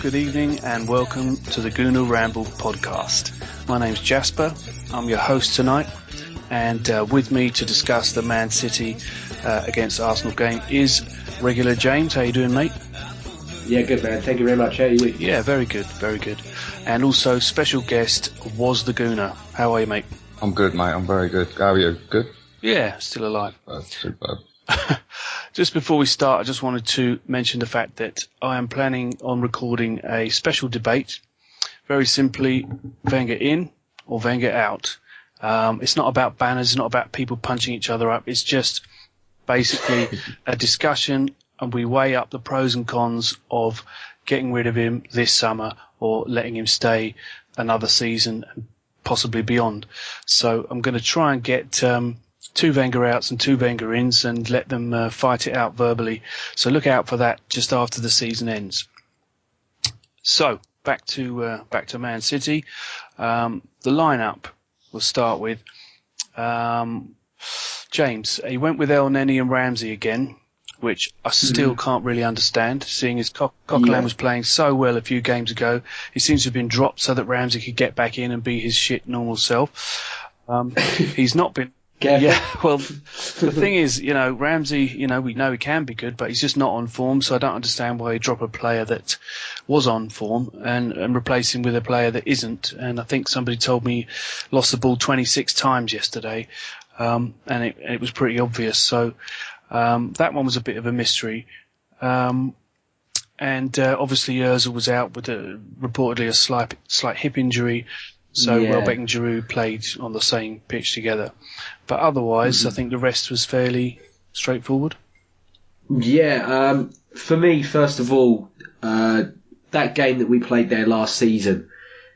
good evening, and welcome to the Gooner Ramble podcast. My name's Jasper. I'm your host tonight, and with me to discuss the Man City against Arsenal game is regular James. How you doing, mate? Yeah, good, man. Thank you very much. How are you? Yeah, very good, very good. And also, special guest was the Gooner. How are you, mate? I'm good, mate. I'm very good. How are you? Good? Yeah, still alive. Superb. Just before we start, I just wanted to mention the fact that I am planning on recording a special debate. Very simply, Wenger in or Wenger out. It's not about banners, it's not about people punching each other up. It's just basically a discussion, and we weigh up the pros and cons of getting rid of him this summer or letting him stay another season and possibly beyond. So I'm going to try and get two Wenger outs and two Wenger ins and let them fight it out verbally. So look out for that just after the season ends. So back to Man City. The lineup we'll start with. James, he went with El Neni and Ramsey again, which I still can't really understand, seeing as Coquelin was playing so well a few games ago. He seems to have been dropped so that Ramsey could get back in and be his shit normal self. He's not been... Yeah, well, the thing is, Ramsey, we know he can be good, but he's just not on form, so I don't understand why you drop a player that was on form and replace him with a player that isn't. And I think somebody told me lost the ball 26 times yesterday, and it was pretty obvious. So that one was a bit of a mystery. And obviously Ozil was out with reportedly a slight hip injury. So Welbeck and Giroud played on the same pitch together. But otherwise, I think the rest was fairly straightforward. Yeah, for me, first of all, that game that we played there last season,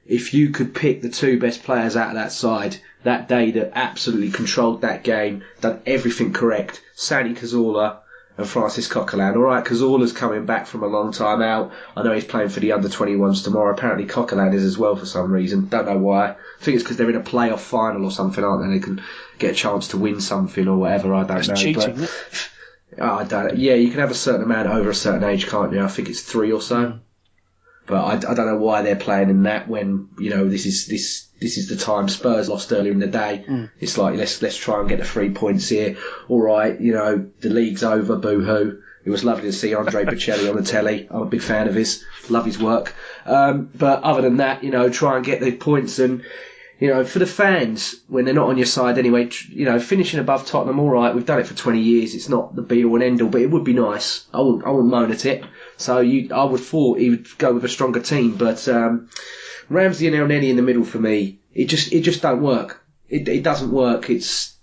if you could pick the two best players out of that side that day that absolutely controlled that game, done everything correct, Santi Cazorla and Francis Coquelin. All right, Cazorla's coming back from a long time out. I know he's playing for the under-21s tomorrow. Apparently Coquelin is as well for some reason. Don't know why. I think it's because they're in a playoff final or something, aren't they? They can get a chance to win something or whatever. I don't know. It's cheating, isn't it? I don't. Yeah, you can have a certain amount over a certain age, can't you? I think it's 3 or so. But I don't know why they're playing in that when this is the time. Spurs lost earlier in the day. It's like let's try and get the 3 points here. All right, the league's over. Boo hoo. It was lovely to see Andre Bocelli on the telly. I'm a big fan of his. Love his work. But other than that, try and get the points and. For the fans, when they're not on your side anyway, finishing above Tottenham, all right, we've done it for 20 years. It's not the be-all and end-all, but it would be nice. I wouldn't moan at it. So I would thought he would go with a stronger team. But Ramsey and El Neni in the middle for me, it just don't work. It doesn't work. It's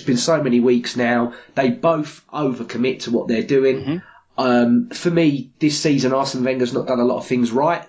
been so many weeks now. They both overcommit to what they're doing. For me, this season, Arsene Wenger's not done a lot of things right.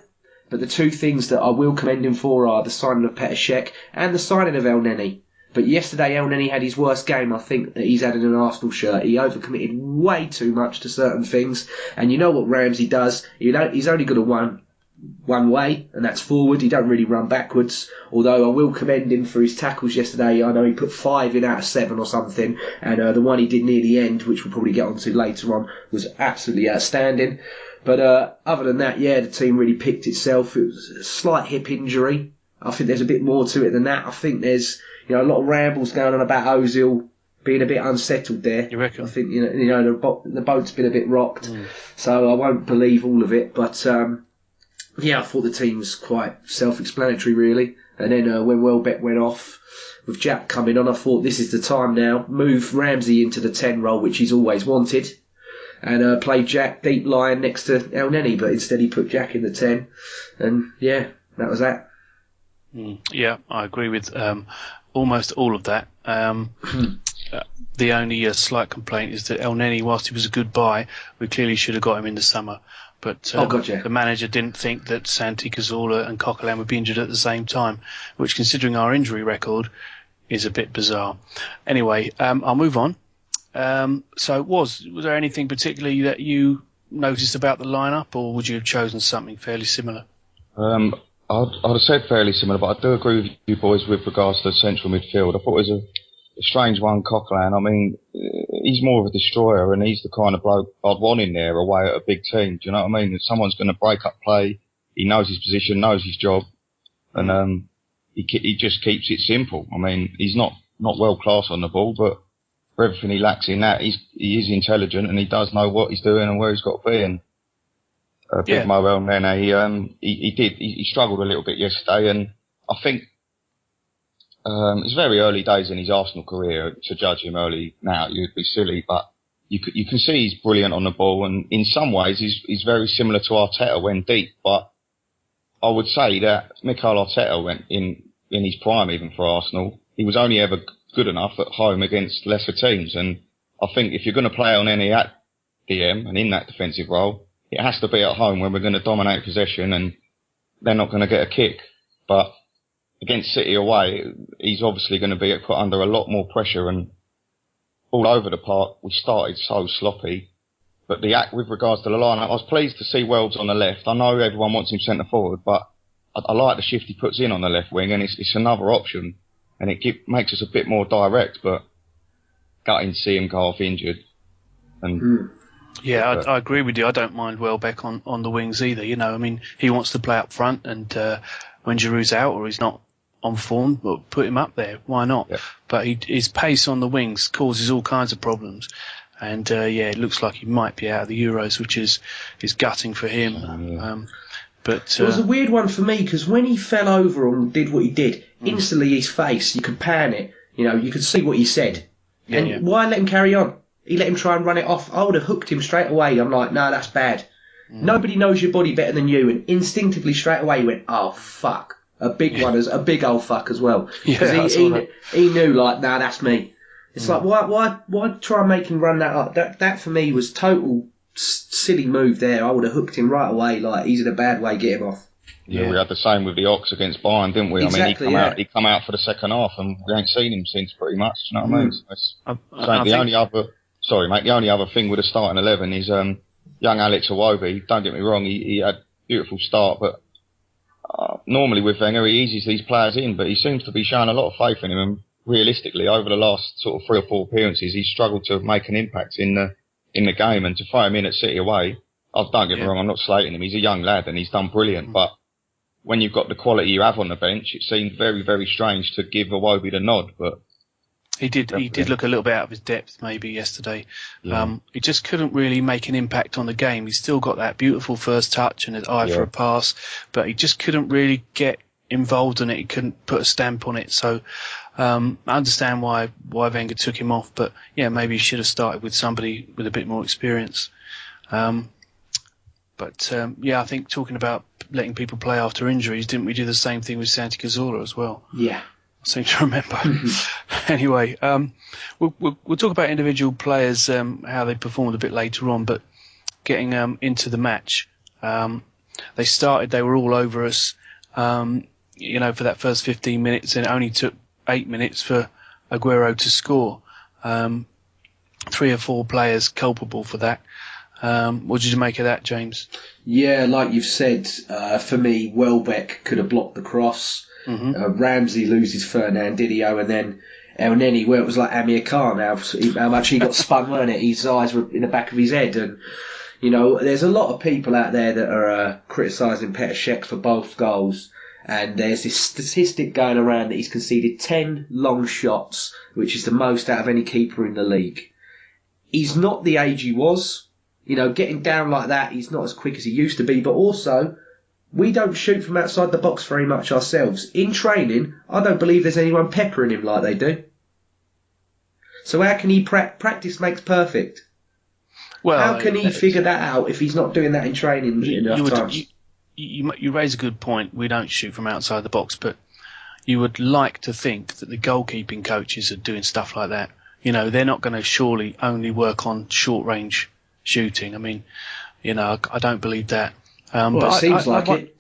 But the two things that I will commend him for are the signing of Petr Cech and the signing of El Neni. But yesterday, El Neni had his worst game, I think, that he's had in an Arsenal shirt. He overcommitted way too much to certain things. And you know what Ramsey does? He's only good at one way, and that's forward. He don't really run backwards. Although I will commend him for his tackles yesterday. I know he put 5 in out of 7 or something. And the one he did near the end, which we'll probably get onto later on, was absolutely outstanding. But other than that, the team really picked itself. It was a slight hip injury. I think there's a bit more to it than that. I think there's a lot of rambles going on about Ozil being a bit unsettled there. You reckon? I think the boat's been a bit rocked, so I won't believe all of it. But I thought the team was quite self-explanatory, really. And then when Welbeck went off with Jack coming on, I thought this is the time now. Move Ramsey into the 10 role, which he's always wanted. And play Jack deep lying next to El Neni, but instead he put Jack in the 10. And that was that. Yeah, I agree with almost all of that. The only slight complaint is that El Neni, whilst he was a good buy, we clearly should have got him in the summer. But the manager didn't think that Santi Cazorla and Coquelin would be injured at the same time, which, considering our injury record, is a bit bizarre. Anyway, I'll move on. So was there anything particularly that you noticed about the lineup, or would you have chosen something fairly similar? I'd have said fairly similar, but I do agree with you boys with regards to the central midfield. I thought it was a strange one, Coquelin. I mean, he's more of a destroyer, and he's the kind of bloke I'd want in there away at a big team. Do you know what I mean? If someone's going to break up play, he knows his position, knows his job, and he just keeps it simple. I mean, he's not world class on the ball, but for everything he lacks in that, he is intelligent and he does know what he's doing and where he's got to be. And Big Mo El Nene, he struggled a little bit yesterday, and I think it's very early days in his Arsenal career to judge him early now. You'd be silly, but you can see he's brilliant on the ball, and in some ways he's very similar to Arteta when deep. But I would say that Mikel Arteta went in his prime, even for Arsenal, he was only ever good enough at home against lesser teams. And I think if you're going to play on any at DM and in that defensive role, it has to be at home when we're going to dominate possession and they're not going to get a kick. But against City away, he's obviously going to be put under a lot more pressure, and all over the park, we started so sloppy. But with regards to the lineup, I was pleased to see Wells on the left. I know everyone wants him centre forward, but I like the shift he puts in on the left wing, and it's another option, and it makes us a bit more direct. But gutting to see him go off injured. And yeah, I agree with you. I don't mind Welbeck on the wings either. You know, I mean, he wants to play up front, and when Giroud's out or he's not on form, well, put him up there. Why not? Yeah. But his pace on the wings causes all kinds of problems. And it looks like he might be out of the Euros, which is gutting for him. But it was a weird one for me, because when he fell over and did what he did, instantly his face, you could pan it. You know, you could see what he said. Why let him carry on? He let him try and run it off. I would have hooked him straight away. I'm like, no, that's bad. Nobody knows your body better than you. And instinctively straight away he went, oh, fuck. A big one, a big old fuck as well. Because he knew, like, nah, that's me. It's like, why try and make him run that up? That for me was total silly move there. I would have hooked him right away. Like, he's in a bad way, get him off. Yeah, we had the same with the Ox against Bayern, didn't we? Exactly, I mean, he come out for the second half, and we ain't seen him since, pretty much. You know what I mean? The only other thing with the starting 11 is young Alex Iwobi. Don't get me wrong, he had a beautiful start, but normally with Wenger, he eases these players in, but he seems to be showing a lot of faith in him. And realistically, over the last sort of 3 or 4 appearances, he's struggled to make an impact in the game. And to throw him in at City away, don't get me wrong, I'm not slating him. He's a young lad and he's done brilliant. But when you've got the quality you have on the bench, it seemed very, very strange to give Iwobi the nod. But he did look a little bit out of his depth maybe yesterday. He just couldn't really make an impact on the game. He's still got that beautiful first touch and his eye for a pass, but he just couldn't really get involved in it. He couldn't put a stamp on it. So I understand why Wenger took him off, but yeah, maybe he should have started with somebody with a bit more experience. I think talking about letting people play after injuries, didn't we do the same thing with Santi Cazorla as well? Yeah. I seem to remember. Anyway, we'll talk about individual players, how they performed a bit later on, but getting into the match, they were all over us, for that first 15 minutes, and it only took 8 minutes for Aguero to score. 3 or 4 players culpable for that. What did you make of that, James? Yeah, like you've said, for me, Welbeck could have blocked the cross. Ramsey loses Fernandinho, and then El Neni, where it was like Amir Khan, how much he got spun, weren't it? His eyes were in the back of his head. And, there's a lot of people out there that are criticising Petr Cech for both goals. And there's this statistic going around that he's conceded 10 long shots, which is the most out of any keeper in the league. He's not the age he was. Getting down like that, he's not as quick as he used to be. But also, we don't shoot from outside the box very much ourselves. In training, I don't believe there's anyone peppering him like they do. So how can he practice makes perfect? Well, how can he figure that out if he's not doing that in training enough times? You raise a good point. We don't shoot from outside the box, but you would like to think that the goalkeeping coaches are doing stuff like that. They're not going to surely only work on short-range shooting. I mean, I don't believe that. But it seems like it.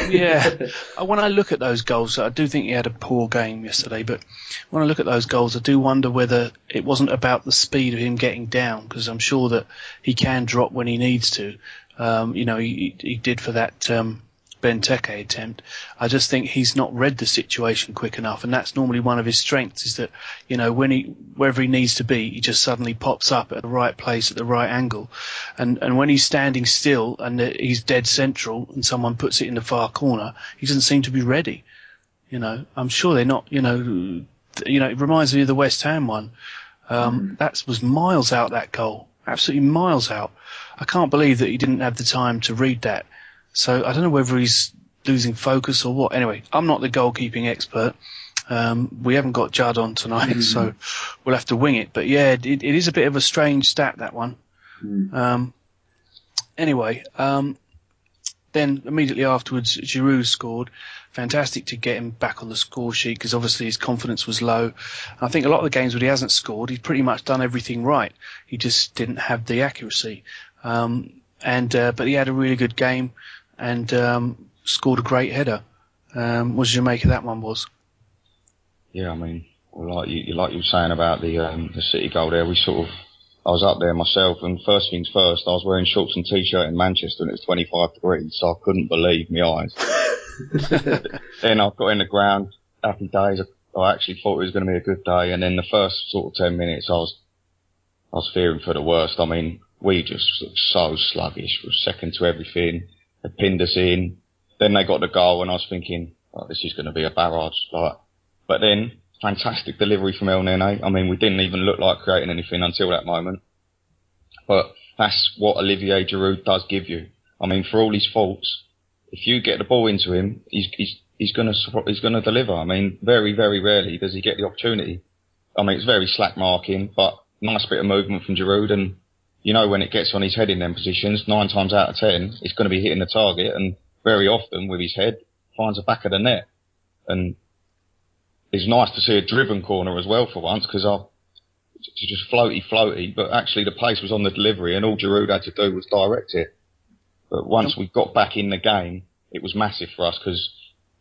Yeah. When I look at those goals, I do think he had a poor game yesterday, but when I look at those goals, I do wonder whether it wasn't about the speed of him getting down, because I'm sure that he can drop when he needs to. He did for that Benteke attempt. I just think he's not read the situation quick enough, and that's normally one of his strengths, is that, you know, wherever he needs to be, he just suddenly pops up at the right place at the right angle. And when he's standing still and he's dead central and someone puts it in the far corner, he doesn't seem to be ready. You know, I'm sure they're not, you know, it reminds me of the West Ham one. That was miles out, that goal. Absolutely miles out. I can't believe that he didn't have the time to read that. So I don't know whether he's losing focus or what. Anyway, I'm not the goalkeeping expert. We haven't got Judd on tonight, so we'll have to wing it. But yeah, it is a bit of a strange stat, that one. Anyway, then immediately afterwards, Giroud scored. Fantastic to get him back on the score sheet, because obviously his confidence was low. And I think a lot of the games where he hasn't scored, he's pretty much done everything right. He just didn't have the accuracy. But he had a really good game and scored a great header. What did you make of that one, Woz? Yeah, I mean, like you were saying about the City goal there, I was up there myself, and first things first, I was wearing shorts and t-shirt in Manchester, and it was 25 degrees, so I couldn't believe my eyes. Then I got in the ground, happy days. I actually thought it was going to be a good day, and then the first sort of 10 minutes, I was fearing for the worst. I mean, we just looked so sluggish. We were second to everything. They pinned us in. Then they got the goal, and I was thinking, oh, this is going to be a barrage. But then, fantastic delivery from El Nene. I mean, we didn't even look like creating anything until that moment. But that's what Olivier Giroud does give you. I mean, for all his faults, if you get the ball into him, he's going to deliver. I mean, very, very rarely does he get the opportunity. I mean, it's very slack marking, but nice bit of movement from Giroud. And you know, when it gets on his head in them positions, 9 times out of 10, it's going to be hitting the target. And very often, with his head, finds the back of the net. And it's nice to see a driven corner as well for once, because it's just floaty, but actually the pace was on the delivery, and all Giroud had to do was direct it. But once we got back in the game, it was massive for us, because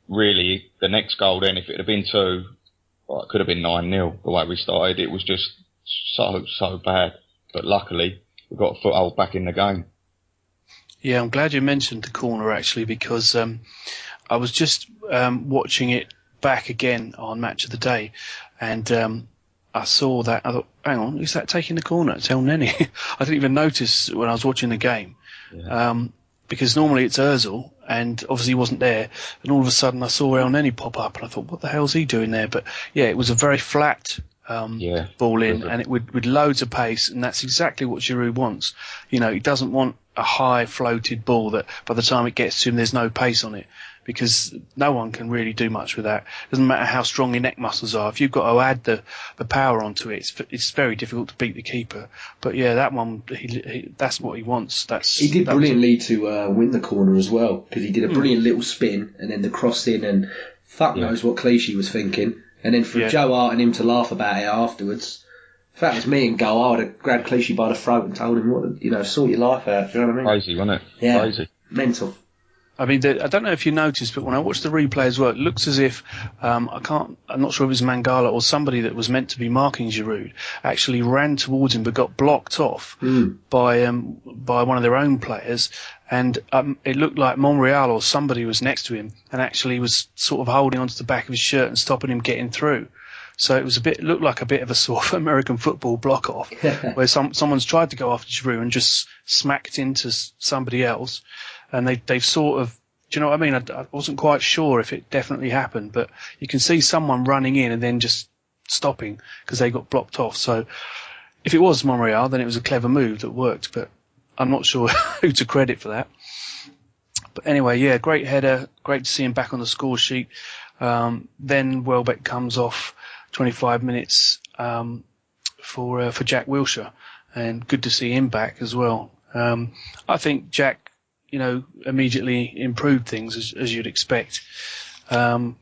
really the next goal then, if it had been 2, well, it could have been 9-0 the way we started. It was just so bad. But luckily, we got a foothold back in the game. Yeah, I'm glad you mentioned the corner, actually, because I was just watching it back again on Match of the Day, and I saw that. I thought, hang on, is that taking the corner? It's El Nene. I didn't even notice when I was watching the game. Yeah. Because normally it's Ozil, and obviously he wasn't there, and all of a sudden I saw El Nene pop up, and I thought, what the hell's he doing there? But yeah, it was a very flat ball in, and it with loads of pace, and that's exactly what Giroud wants. You know, he doesn't want a high floated ball that by the time it gets to him there's no pace on it, because no one can really do much with that. It doesn't matter how strong your neck muscles are. If you've got to add the power onto it, it's very difficult to beat the keeper. But yeah, that one, that's what he wants. He did brilliantly to win the corner as well, because he did a brilliant little spin and then the cross in, and fuck knows what Clichy was thinking. And then for Joe Hart and him to laugh about it afterwards, if that was me in goal, I would have grabbed Clichy by the throat and told him, sort your life out. Do you know what I mean? Crazy, wasn't it? Yeah, crazy. Mental. I mean, I don't know if you noticed, but when I watched the replay as well, it looks as if I'm not sure if it was Mangala or somebody that was meant to be marking Giroud actually ran towards him but got blocked off by one of their own players, and it looked like Monreal or somebody was next to him and actually was sort of holding onto the back of his shirt and stopping him getting through. So it looked like a bit of a sort of American football block off, where someone's tried to go after Giroud and just smacked into somebody else. And they've sort of, do you know what I mean? I wasn't quite sure if it definitely happened, but you can see someone running in and then just stopping because they got blocked off. So if it was Monreal, then it was a clever move that worked, but I'm not sure who to credit for that. But anyway, yeah, great header. Great to see him back on the score sheet. Then Welbeck comes off 25 minutes for Jack Wilshere, and good to see him back as well. I think Jack, immediately improved things as you'd expect. It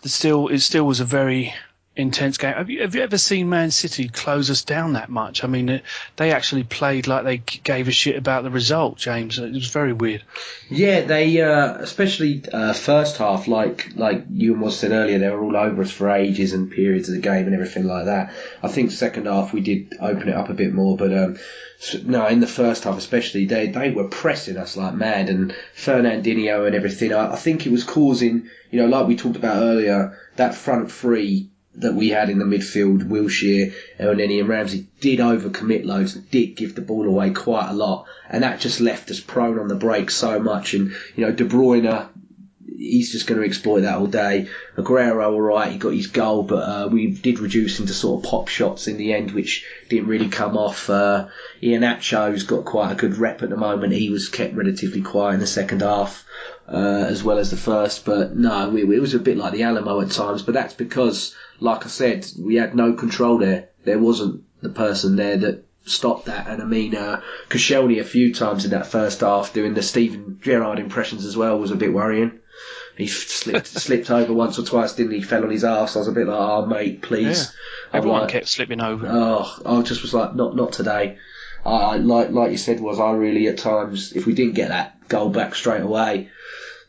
still was a very intense game. Have you ever seen Man City close us down that much? I mean, they actually played like they gave a shit about the result, James. It was very weird. Yeah, they especially first half, like you and said earlier, they were all over us for ages and periods of the game and everything like that. I think second half we did open it up a bit more, but no, in the first half especially, they were pressing us like mad, and Fernandinho and everything. I think it was causing, like we talked about earlier, that front three that we had in the midfield, Wilshere, Elneny and Ramsey, did overcommit loads and did give the ball away quite a lot, and that just left us prone on the break so much. And De Bruyne, he's just going to exploit that all day. Aguero, all right, he got his goal, but we did reduce into sort of pop shots in the end, which didn't really come off. Iheanacho's got quite a good rep at the moment. He was kept relatively quiet in the second half, as well as the first. But no, it was a bit like the Alamo at times, but that's because, like I said, we had no control there. There wasn't the person there that stopped that. And I mean, Koscielny a few times in that first half doing the Steven Gerrard impressions as well was a bit worrying. He slipped over once or twice, didn't he? Fell on his arse. I was a bit like, oh mate, please. Yeah. Everyone kept slipping over. Oh, I just was like, not today. Like you said, I really at times, if we didn't get that goal back straight away,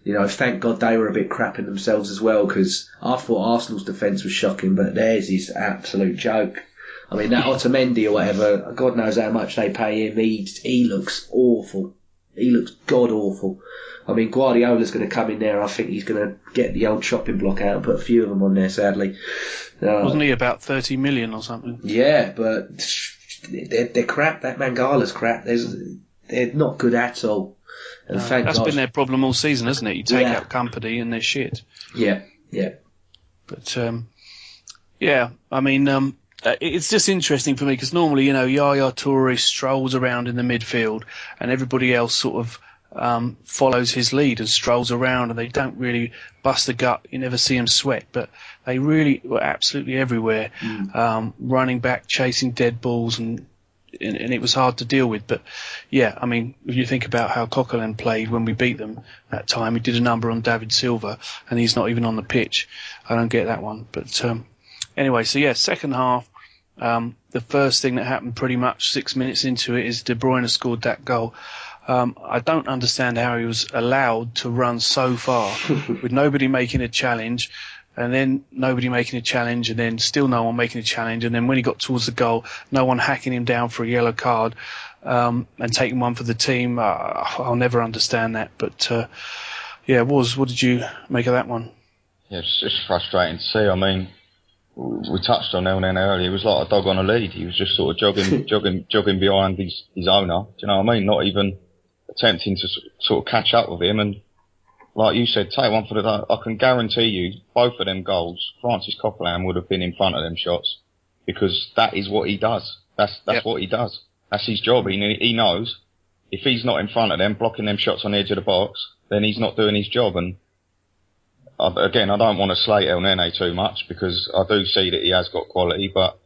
thank God they were a bit crapping themselves as well, because I thought Arsenal's defence was shocking, but theirs is absolute joke. I mean, that Otamendi or whatever, God knows how much they pay him. He looks awful. He looks god awful. I mean, Guardiola's going to come in there. I think he's going to get the old chopping block out and put a few of them on there, sadly. Wasn't he about 30 million or something? Yeah, but they're crap. That Mangala's crap. They're not good at all. And thank that's God. Been their problem all season, hasn't it? You take out company and they're shit. Yeah. But, I mean, it's just interesting for me because normally, Yaya Toure strolls around in the midfield and everybody else sort of follows his lead and strolls around, and they don't really bust a gut. You never see them sweat, but they really were absolutely everywhere, running back, chasing dead balls, and it was hard to deal with. But yeah, I mean, if you think about how Coquelin played when we beat them that time, he did a number on David Silva, and he's not even on the pitch. I don't get that one. But anyway, so yeah, second half. The first thing that happened pretty much 6 minutes into it is De Bruyne scored that goal. I don't understand how he was allowed to run so far with nobody making a challenge, and then nobody making a challenge, and then still no one making a challenge, and then when he got towards the goal, no one hacking him down for a yellow card and taking one for the team. I'll never understand that. But what did you make of that one? Yeah, it's just frustrating to see. I mean, we touched on Elneny earlier. He was like a dog on a lead. He was just sort of jogging behind his owner. Do you know what I mean? Not even attempting to sort of catch up with him. And like you said, take one for the day. I can guarantee you, both of them goals, Francis Coquelin would have been in front of them shots, because that is what he does. That's what he does. That's his job. He knows if he's not in front of them, blocking them shots on the edge of the box, then he's not doing his job. And again, I don't want to slate Elneny too much, because I do see that he has got quality, but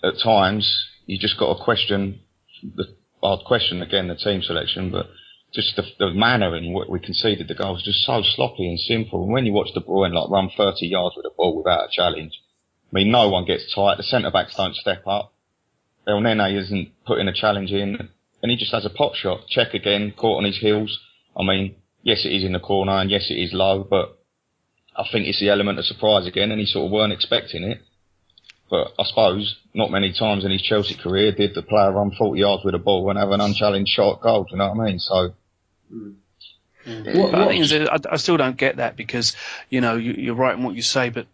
at times you just got to question the team selection, but just the manner in what we conceded the goal was just so sloppy and simple. And when you watch De Bruyne run 30 yards with the ball without a challenge, I mean, no one gets tight. The centre backs don't step up. Elneny isn't putting a challenge in, and he just has a pop shot. Check again, caught on his heels. I mean, yes, it is in the corner, and yes, it is low, but I think it's the element of surprise again, and he sort of weren't expecting it. But I suppose not many times in his Chelsea career did the player run 40 yards with a ball and have an unchallenged shot at goal. Do you know what I mean? So. The thing is, I still don't get that, because you're right in what you say, but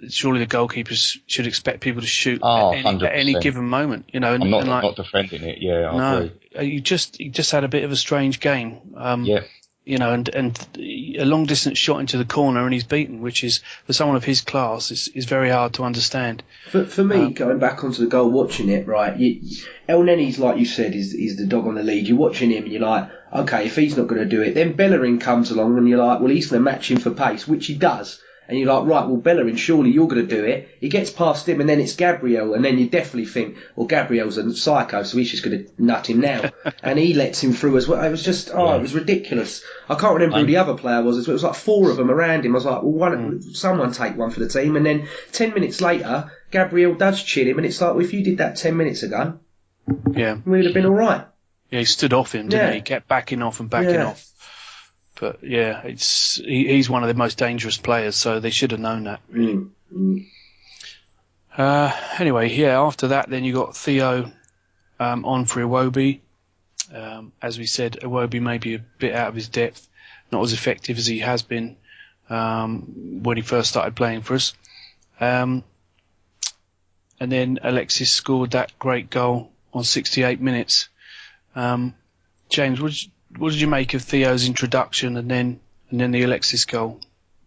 surely the goalkeepers should expect people to shoot at any given moment. I'm not defending it. Yeah, I agree. You just had a bit of a strange game. And a long distance shot into the corner and he's beaten, which is, for someone of his class, is very hard to understand. For me, going back onto the goal, watching it, right, Elneny's, like you said, is the dog on the lead. You're watching him and you're like, okay, if he's not going to do it, then Bellerin comes along and you're like, well, he's going to match him for pace, which he does. And you're like, right, well, Bellerin, surely you're going to do it. He gets past him, and then it's Gabriel, and then you definitely think, well, Gabriel's a psycho, so he's just going to nut him now. And he lets him through as well. It was just, it was ridiculous. I can't remember who the other player was. It was like 4 of them around him. I was like, well, someone take one for the team. And then 10 minutes later, Gabriel does chill him, and it's like, well, if you did that 10 minutes ago, we'd have been all right. Yeah, he stood off him, didn't he? He kept backing off and backing off. But yeah, he's one of the most dangerous players, so they should have known that. Really. Anyway, after that, then you got Theo on for Iwobi. As we said, Iwobi may be a bit out of his depth, not as effective as he has been when he first started playing for us. And then Alexis scored that great goal on 68 minutes. James, what did you make of Theo's introduction and then the Alexis goal?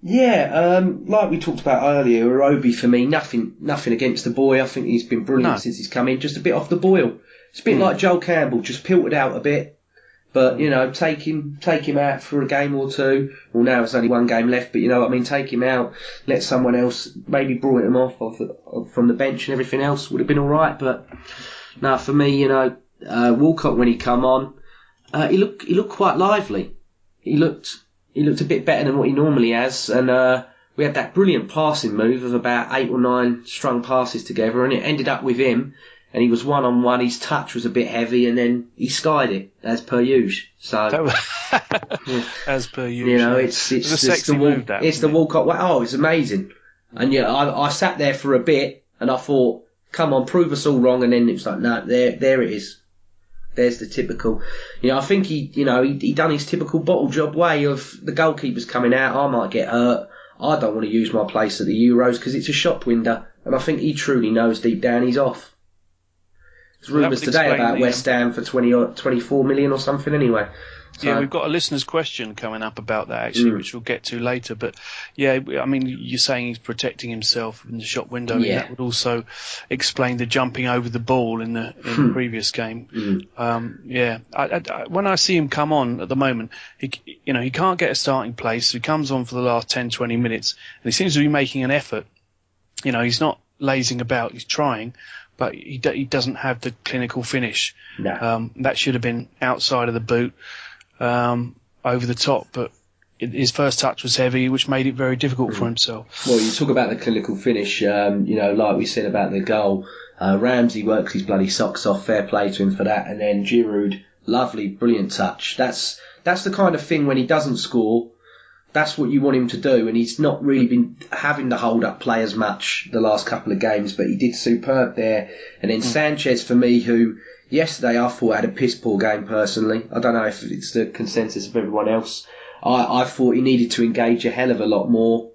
Yeah, like we talked about earlier, Iwobi for me, nothing against the boy. I think he's been brilliant since he's come in. Just a bit off the boil. It's a bit like Joel Campbell, just pilted out a bit. But take him out for a game or two. Well, now there's only one game left, but you know what I mean. Take him out, let someone else maybe brought him off from the bench and everything else would have been all right. But no, for me, Walcott when he come on. He looked quite lively. He looked a bit better than what he normally has, and we had that brilliant passing move of about 8 or 9 strung passes together, and it ended up with him, and he was 1-on-1. His touch was a bit heavy, and then he skied it as per usual. So as per usual, it's the Walcott way. Oh, it's amazing. And I sat there for a bit, and I thought, come on, prove us all wrong, and then it was like, no, there it is. There's the typical, I think he done his typical bottle job way of the goalkeeper's coming out. I might get hurt. I don't want to use my place at the Euros because it's a shop window. And I think he truly knows deep down he's off. There's rumours today about West Ham for 20 or 24 million or something anyway. So, yeah, we've got a listener's question coming up about that actually, which we'll get to later. But yeah, I mean, you're saying he's protecting himself in the shop window. Yeah. That would also explain the jumping over the ball in the previous game. When I see him come on at the moment, he can't get a starting place. So he comes on for the last 10, 20 minutes, and he seems to be making an effort. He's not lazing about. He's trying. But he doesn't have the clinical finish. No. That should have been outside of the boot. Over the top, but his first touch was heavy, which made it very difficult for himself. Well, you talk about the clinical finish, like we said about the goal, Ramsey works his bloody socks off, fair play to him for that, and then Giroud, lovely, brilliant touch. That's the kind of thing when he doesn't score, that's what you want him to do, and he's not really been having to hold up play as much the last couple of games, but he did superb there. And then Sanchez, for me, who yesterday I thought had a piss poor game personally. I don't know if it's the consensus of everyone else. I thought he needed to engage a hell of a lot more.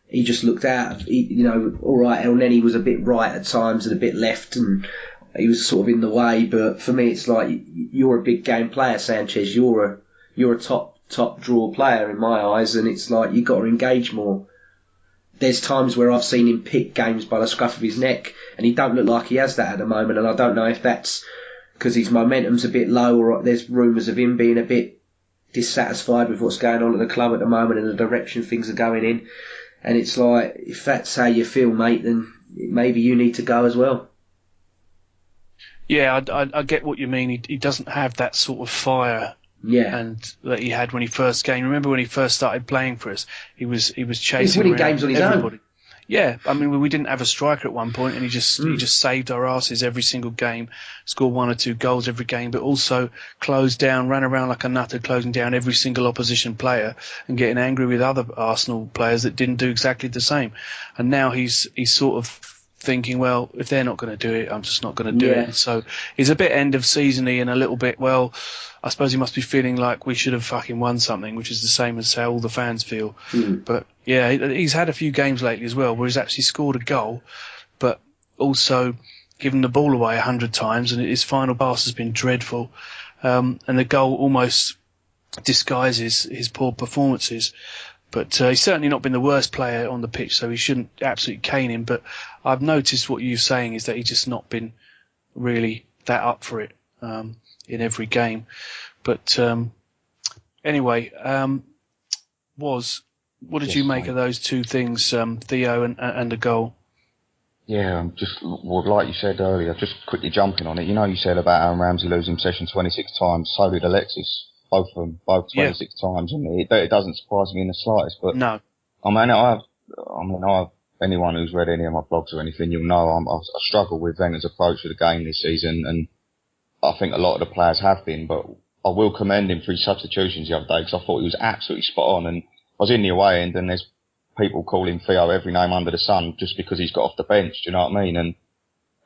He just looked out. All right, El Neni was a bit right at times and a bit left, and he was sort of in the way. But for me, it's like you're a big game player, Sanchez. You're a top draw player in my eyes, and it's like you've got to engage more. There's times where I've seen him pick games by the scruff of his neck, and he don't look like he has that at the moment. And I don't know if that's because his momentum's a bit low, or there's rumours of him being a bit dissatisfied with what's going on at the club at the moment and the direction things are going in. And it's like, if that's how you feel, mate, then maybe you need to go as well. Yeah, I get what you mean. He doesn't have that sort of fire. Yeah, and that he had when he first came. Remember when he first started playing for us? He was chasing. He's winning games on his own. Yeah, I mean we didn't have a striker at one point, and he just saved our asses every single game, scored 1 or 2 goals every game, but also closed down, ran around like a nutter, closing down every single opposition player and getting angry with other Arsenal players that didn't do exactly the same. And now he's sort of thinking, well, if they're not going to do it, I'm just not going to do it. So he's a bit end of season-y and a little bit, well, I suppose he must be feeling like we should have fucking won something, which is the same as how all the fans feel. But yeah, he's had a few games lately as well where he's actually scored a goal, but also given the ball away 100 times, and his final pass has been dreadful. And the goal almost disguises his poor performances. But he's certainly not been the worst player on the pitch, so he shouldn't absolutely cane him. But I've noticed what you're saying is that he's just not been really that up for it in every game. But anyway, What did you make of those two things, Theo and the goal? Yeah, I'm just, well, like you said earlier, just quickly jumping on it. You know, you said about Aaron Ramsey losing possession 26 times. So did Alexis. Both of them, both 26 times. And it doesn't surprise me in the slightest. But no. I mean, anyone who's read any of my blogs or anything, you'll know I struggle with Wenger's approach to the game this season. And I think a lot of the players have been. But I will commend him for his substitutions the other day because I thought he was absolutely spot on. And I was in the away end and there's people calling Theo every name under the sun just because he's got off the bench, do you know what I mean? And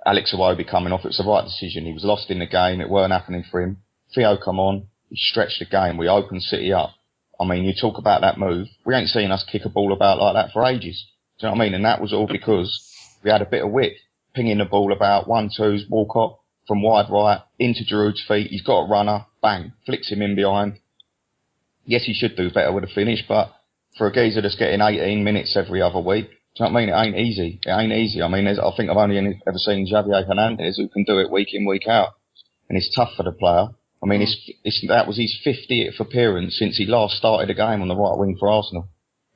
Alex Iwobi coming off, it was the right decision. He was lost in the game, it weren't happening for him. Theo come on, he stretched the game, we opened City up. I mean, you talk about that move, we ain't seen us kick a ball about like that for ages, do you know what I mean? And that was all because we had a bit of width, pinging the ball about 1-2s, Walcott from wide right, into Giroud's feet, he's got a runner, bang, flicks him in behind. Yes, he should do better with a finish, but for a geezer that's getting 18 minutes every other week, do you know what I mean? It ain't easy. It ain't easy. I mean, I think I've only ever seen Javier Hernandez who can do it week in, week out. And it's tough for the player. I mean, that was his 50th appearance since he last started a game on the right wing for Arsenal.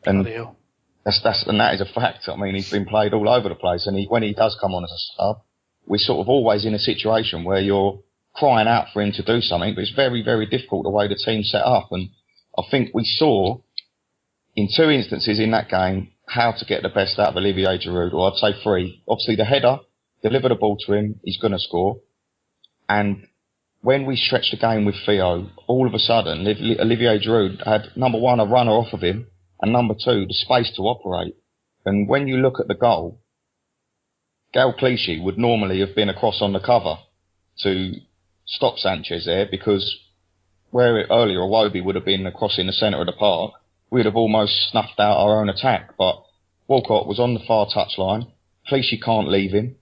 And that is a fact. I mean, he's been played all over the place. And when he does come on as a sub, we're sort of always in a situation where you're crying out for him to do something, but it's very, very difficult the way the team's set up. And I think we saw in two instances in that game how to get the best out of Olivier Giroud, or I'd say three. Obviously the header, deliver the ball to him, he's going to score. And when we stretched the game with Theo, all of a sudden Olivier Giroud had, number one, a runner off of him, and number two, the space to operate. And when you look at the goal, Gael Clichy would normally have been across on the cover to stop Sanchez there, because where earlier Iwobi would have been across in the centre of the park, we'd have almost snuffed out our own attack. But Walcott was on the far touchline. Clichy can't leave him.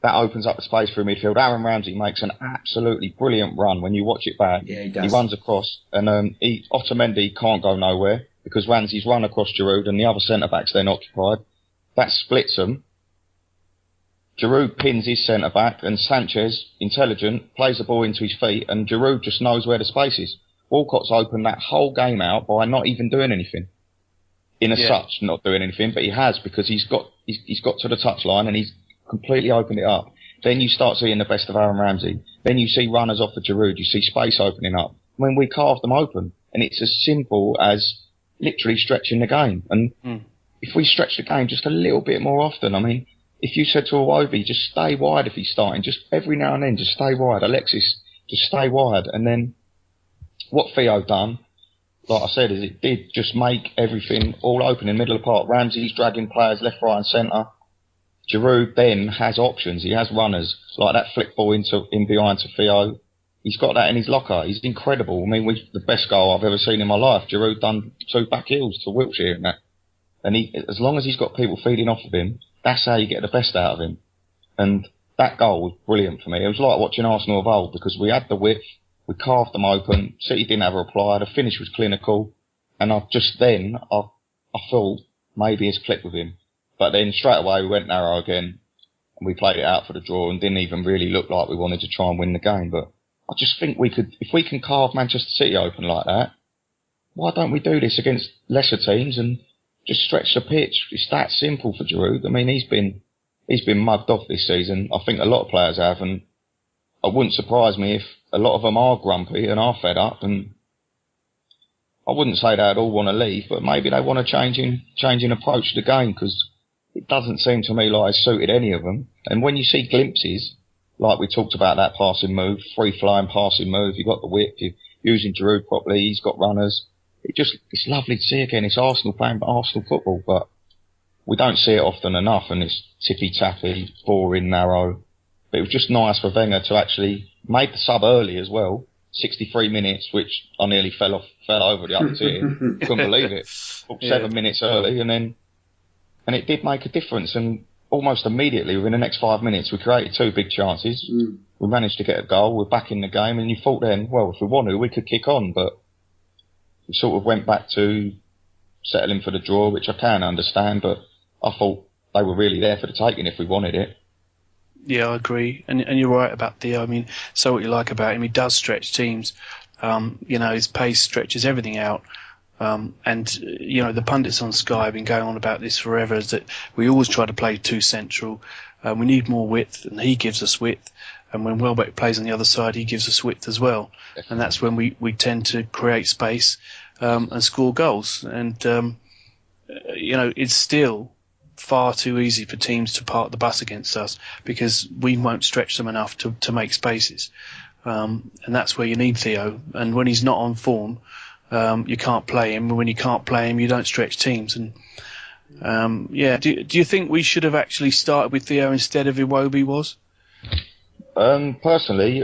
That opens up the space for midfield. Aaron Ramsey makes an absolutely brilliant run when you watch it back. Yeah, he does. He runs across, and Otamendi can't go nowhere because Ramsey's run across Giroud and the other centre-backs then occupied. That splits them. Giroud pins his centre-back, and Sanchez, intelligent, plays the ball into his feet, and Giroud just knows where the space is. Walcott's opened that whole game out by not even doing anything. Such, not doing anything, but he has, because he's got to the touchline and he's completely opened it up. Then you start seeing the best of Aaron Ramsey. Then you see runners off of Giroud. You see space opening up. When we carved them open, and it's as simple as literally stretching the game. And if we stretch the game just a little bit more often, I mean, if you said to Iwobi, just stay wide if he's starting, just every now and then, just stay wide. Alexis, just stay wide. And then what Theo done, like I said, is it did just make everything all open in the middle of the park. Ramsey's dragging players left, right and centre. Giroud then has options. He has runners, like that flick ball in behind to Theo. He's got that in his locker. He's incredible. I mean, the best goal I've ever seen in my life. Giroud done 2 back heels to Wiltshire and that. And as long as he's got people feeding off of him, that's how you get the best out of him. And that goal was brilliant for me. It was like watching Arsenal of old, because we had the width, we carved them open, City didn't have a reply, the finish was clinical, and I thought maybe it's clicked with him. But then straight away we went narrow again, and we played it out for the draw and didn't even really look like we wanted to try and win the game. But I just think if we can carve Manchester City open like that, why don't we do this against lesser teams and just stretch the pitch? It's that simple for Giroud. I mean, he's been mugged off this season. I think a lot of players have, and it wouldn't surprise me if a lot of them are grumpy and are fed up. And I wouldn't say they'd all want to leave, but maybe they want to change in approach to the game, because it doesn't seem to me like it's suited any of them. And when you see glimpses, like we talked about that passing move, free-flowing passing move, you've got the width, you're using Giroud properly, he's got runners. It's lovely to see again. It's Arsenal playing Arsenal football, but we don't see it often enough, and it's tippy-tappy, boring, narrow. But it was just nice for Wenger to actually make the sub early as well, 63 minutes, which I nearly fell over the upper tier. Couldn't believe it. 7 minutes early, and it did make a difference. And almost immediately, within the next 5 minutes, we created 2 big chances. We managed to get a goal. We're back in the game, and you thought then, well, if we want to, we could kick on, but we sort of went back to settling for the draw, which I can understand, but I thought they were really there for the taking if we wanted it. Yeah, I agree. And you're right about Theo. I mean, so what you like about him, he does stretch teams. His pace stretches everything out. And the pundits on Sky have been going on about this forever, is that we always try to play too central. We need more width, and he gives us width. And when Welbeck plays on the other side, he gives us width as well. And that's when we tend to create space and score goals. And, it's still far too easy for teams to park the bus against us because we won't stretch them enough to make spaces. And that's where you need Theo. And when he's not on form, you can't play him. When you can't play him, you don't stretch teams. And do you think we should have actually started with Theo instead of Iwobi was? Personally,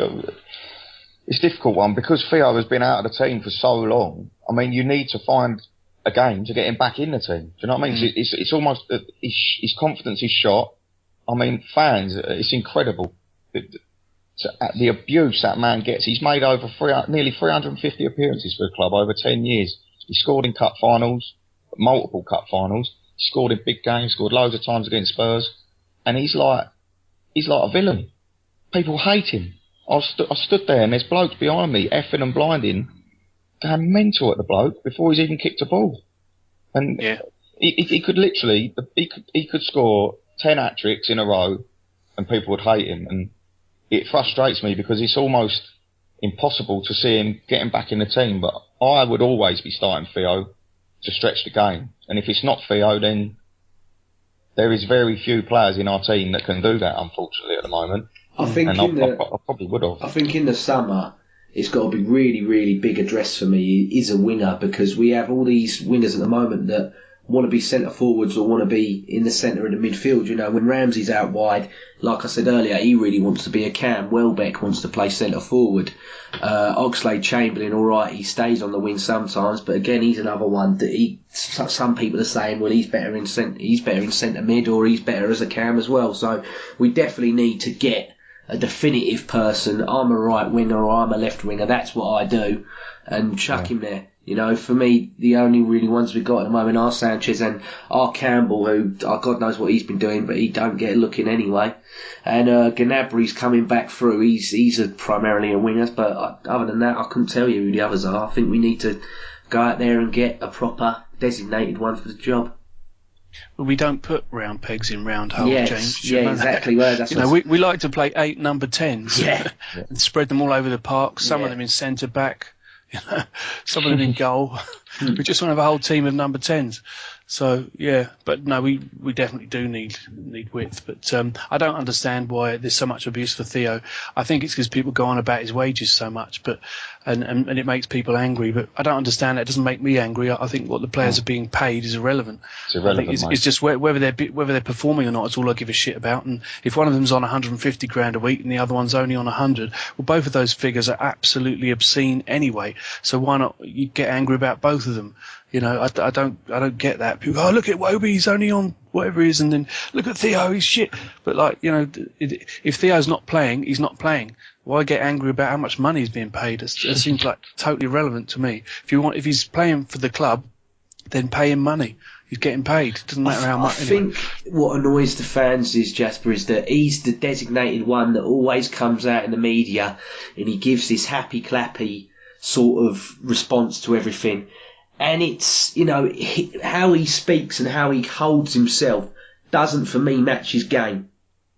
it's a difficult one because Theo has been out of the team for so long. I mean, you need to find a game to get him back in the team. Do you know what I mean? It's almost his confidence is shot. I mean, fans, it's incredible. The abuse that man gets. He's made over nearly 350 appearances for the club over 10 years. He scored in cup finals, multiple cup finals. He scored in big games, scored loads of times against Spurs. And he's like a villain. People hate him. I stood there and there's blokes behind me, effing and blinding, going mental at the bloke before he's even kicked a ball. And he could literally, he could score 10 hat-tricks in a row and people would hate him. And it frustrates me because it's almost impossible to see him getting back in the team. But I would always be starting Theo to stretch the game. And if it's not Theo, then there is very few players in our team that can do that, unfortunately, at the moment. I think I probably would have. I think in the summer, it's got to be really, really big address for me is a winger, because we have all these wingers at the moment that want to be centre forwards or want to be in the centre of the midfield. When Ramsey's out wide, like I said earlier, he really wants to be a cam. Welbeck wants to play centre forward. Oxlade-Chamberlain, all right, he stays on the wing sometimes, but again, he's another one that some people are saying, well, he's better in centre mid, or he's better as a cam as well. So we definitely need to get a definitive person. I'm a right winger or I'm a left winger. That's what I do, and chuck him there. For me, the only really ones we've got at the moment are Sanchez and our Campbell, who, God knows what he's been doing, but he don't get a look in anyway. And Gnabry's coming back through. He's primarily a winger, but other than that, I couldn't tell you who the others are. I think we need to go out there and get a proper designated one for the job. Well, we don't put round pegs in round holes, James. Yeah, exactly. Well, that's we like to play 8 number 10s and spread them all over the park, some of them in centre back. Some of them in goal. We just want to have a whole team of number 10s. So, but no, we definitely do need width. But I don't understand why there's so much abuse for Theo. I think it's because people go on about his wages so much, and it makes people angry. But I don't understand that. It doesn't make me angry. I think what the players are being paid is irrelevant. It's irrelevant. I think it's just whether they're performing or not. It's all I give a shit about. And if one of them's on 150 grand a week and the other one's only on 100, well, both of those figures are absolutely obscene anyway. So why not you get angry about both of them? I don't get that. People go, look at Wobie, he's only on whatever he is, and then look at Theo, he's shit. But if Theo's not playing, he's not playing. Why get angry about how much money he's being paid? It seems like totally irrelevant to me. If he's playing for the club, then pay him money. He's getting paid. It doesn't matter how much. I think what annoys the fans is, Jasper, is that he's the designated one that always comes out in the media and he gives this happy clappy sort of response to everything. And it's, how he speaks and how he holds himself doesn't, for me, match his game.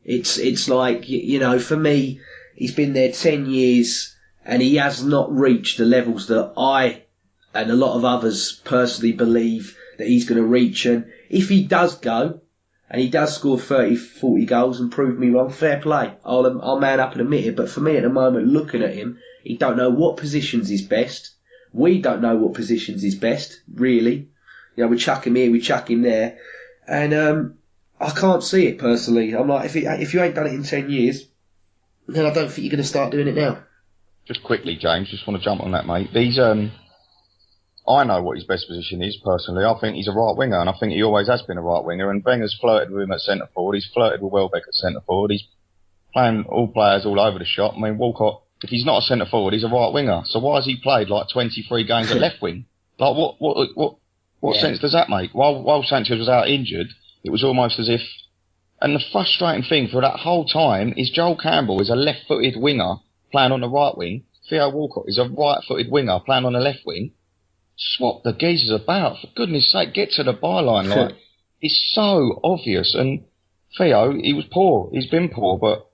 It's like, for me, he's been there 10 years and he has not reached the levels that I and a lot of others personally believe that he's going to reach. And if he does go and he does score 30, 40 goals and prove me wrong, fair play. I'll man up and admit it. But for me at the moment, looking at him, he don't know what positions is best. We don't know what positions is best, really. We chuck him here, we chuck him there. And I can't see it personally. I'm like, if you ain't done it in 10 years, then I don't think you're going to start doing it now. Just quickly, James, just want to jump on that, mate. I know what his best position is, personally. I think he's a right winger, and I think he always has been a right winger. And Wenger's flirted with him at centre forward. He's flirted with Welbeck at centre forward. He's playing all players all over the shop. I mean, Walcott, if he's not a centre forward, he's a right winger. So why has he played 23 games at left wing? What sense does that make? While Sanchez was out injured, it was almost as if. And the frustrating thing for that whole time is Joel Campbell is a left-footed winger playing on the right wing. Theo Walcott is a right-footed winger playing on the left wing. swap the geezers about. For goodness sake, get to the byline. Like, it's so obvious. And Theo, he was poor. He's been poor, but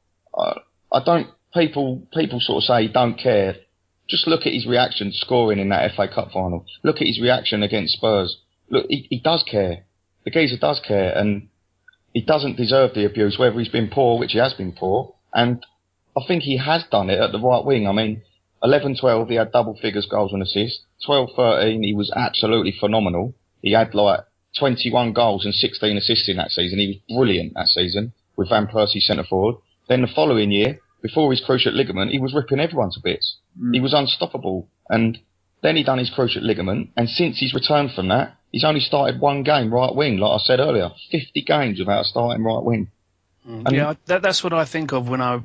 I don't. People sort of say he don't care. Just look at his reaction scoring in that FA Cup final. Look at his reaction against Spurs. Look, he does care. The geezer does care, and he doesn't deserve the abuse, whether he's been poor, which he has been poor. And I think he has done it at the right wing. I mean, 11-12, he had double figures goals and assists. 12-13, he was absolutely phenomenal. He had like 21 goals and 16 assists in that season. He was brilliant that season with Van Persie centre forward. Then the following year, before his cruciate ligament, he was ripping everyone to bits. He was unstoppable. And then he done his cruciate ligament, and since he's returned from that, he's only started one game right wing, like I said earlier. 50 games without starting right wing. Yeah, that's what I think of when I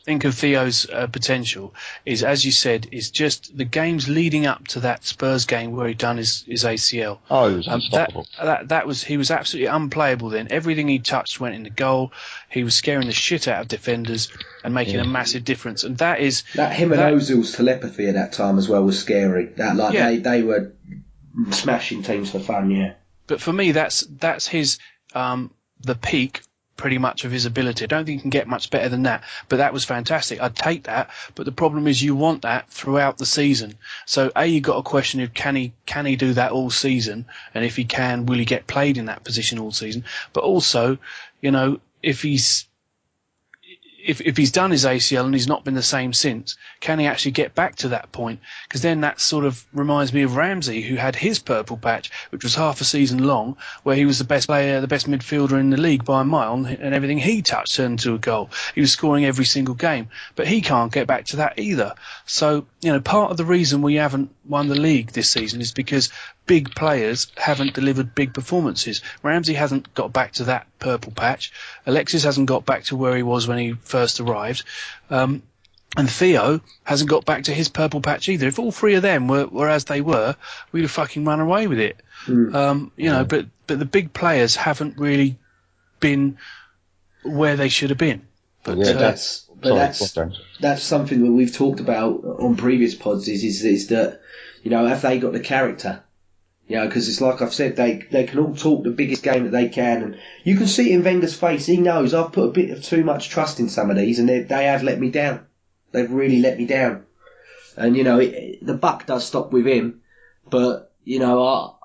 think of Theo's potential. Is, as you said, is just the games leading up to that Spurs game where he done his ACL. Oh, he was unstoppable. He was absolutely unplayable then. Everything he touched went in the goal. He was scaring the shit out of defenders and making a massive difference. And that him and Ozil's telepathy at that time as well was scary. They were smashing teams for fun. Yeah. But for me, that's his the peak, pretty much, of his ability. I don't think he can get much better than that, but that was fantastic. I'd take that, but the problem is you want that throughout the season. So you got a question of can he do that all season, and if he can, will he get played in that position all season? But also, you know, if he's done his ACL and he's not been the same since, can he actually get back to that point? Because then that sort of reminds me of Ramsey, who had his purple patch, which was half a season long, where he was the best player, the best midfielder in the league by a mile, and everything he touched turned into a goal. He was scoring every single game, but he can't get back to that either. So, you know, part of the reason we haven't won the league this season is because big players haven't delivered big performances. Ramsey hasn't got back to that purple patch. Alexis hasn't got back to where he was when he first arrived. And Theo hasn't got back to his purple patch either. If all three of them were as they were, we'd have fucking run away with it. You know, but the big players haven't really been where they should have been. But that's something that we've talked about on previous pods. Is that, you know, have they got the character? You know, because it's like I've said, they can all talk the biggest game that they can, and you can see it in Wenger's face. He knows I've put a bit of too much trust in some of these, and they have let me down. They've really let me down. And, you know, the buck does stop with him, but, you know,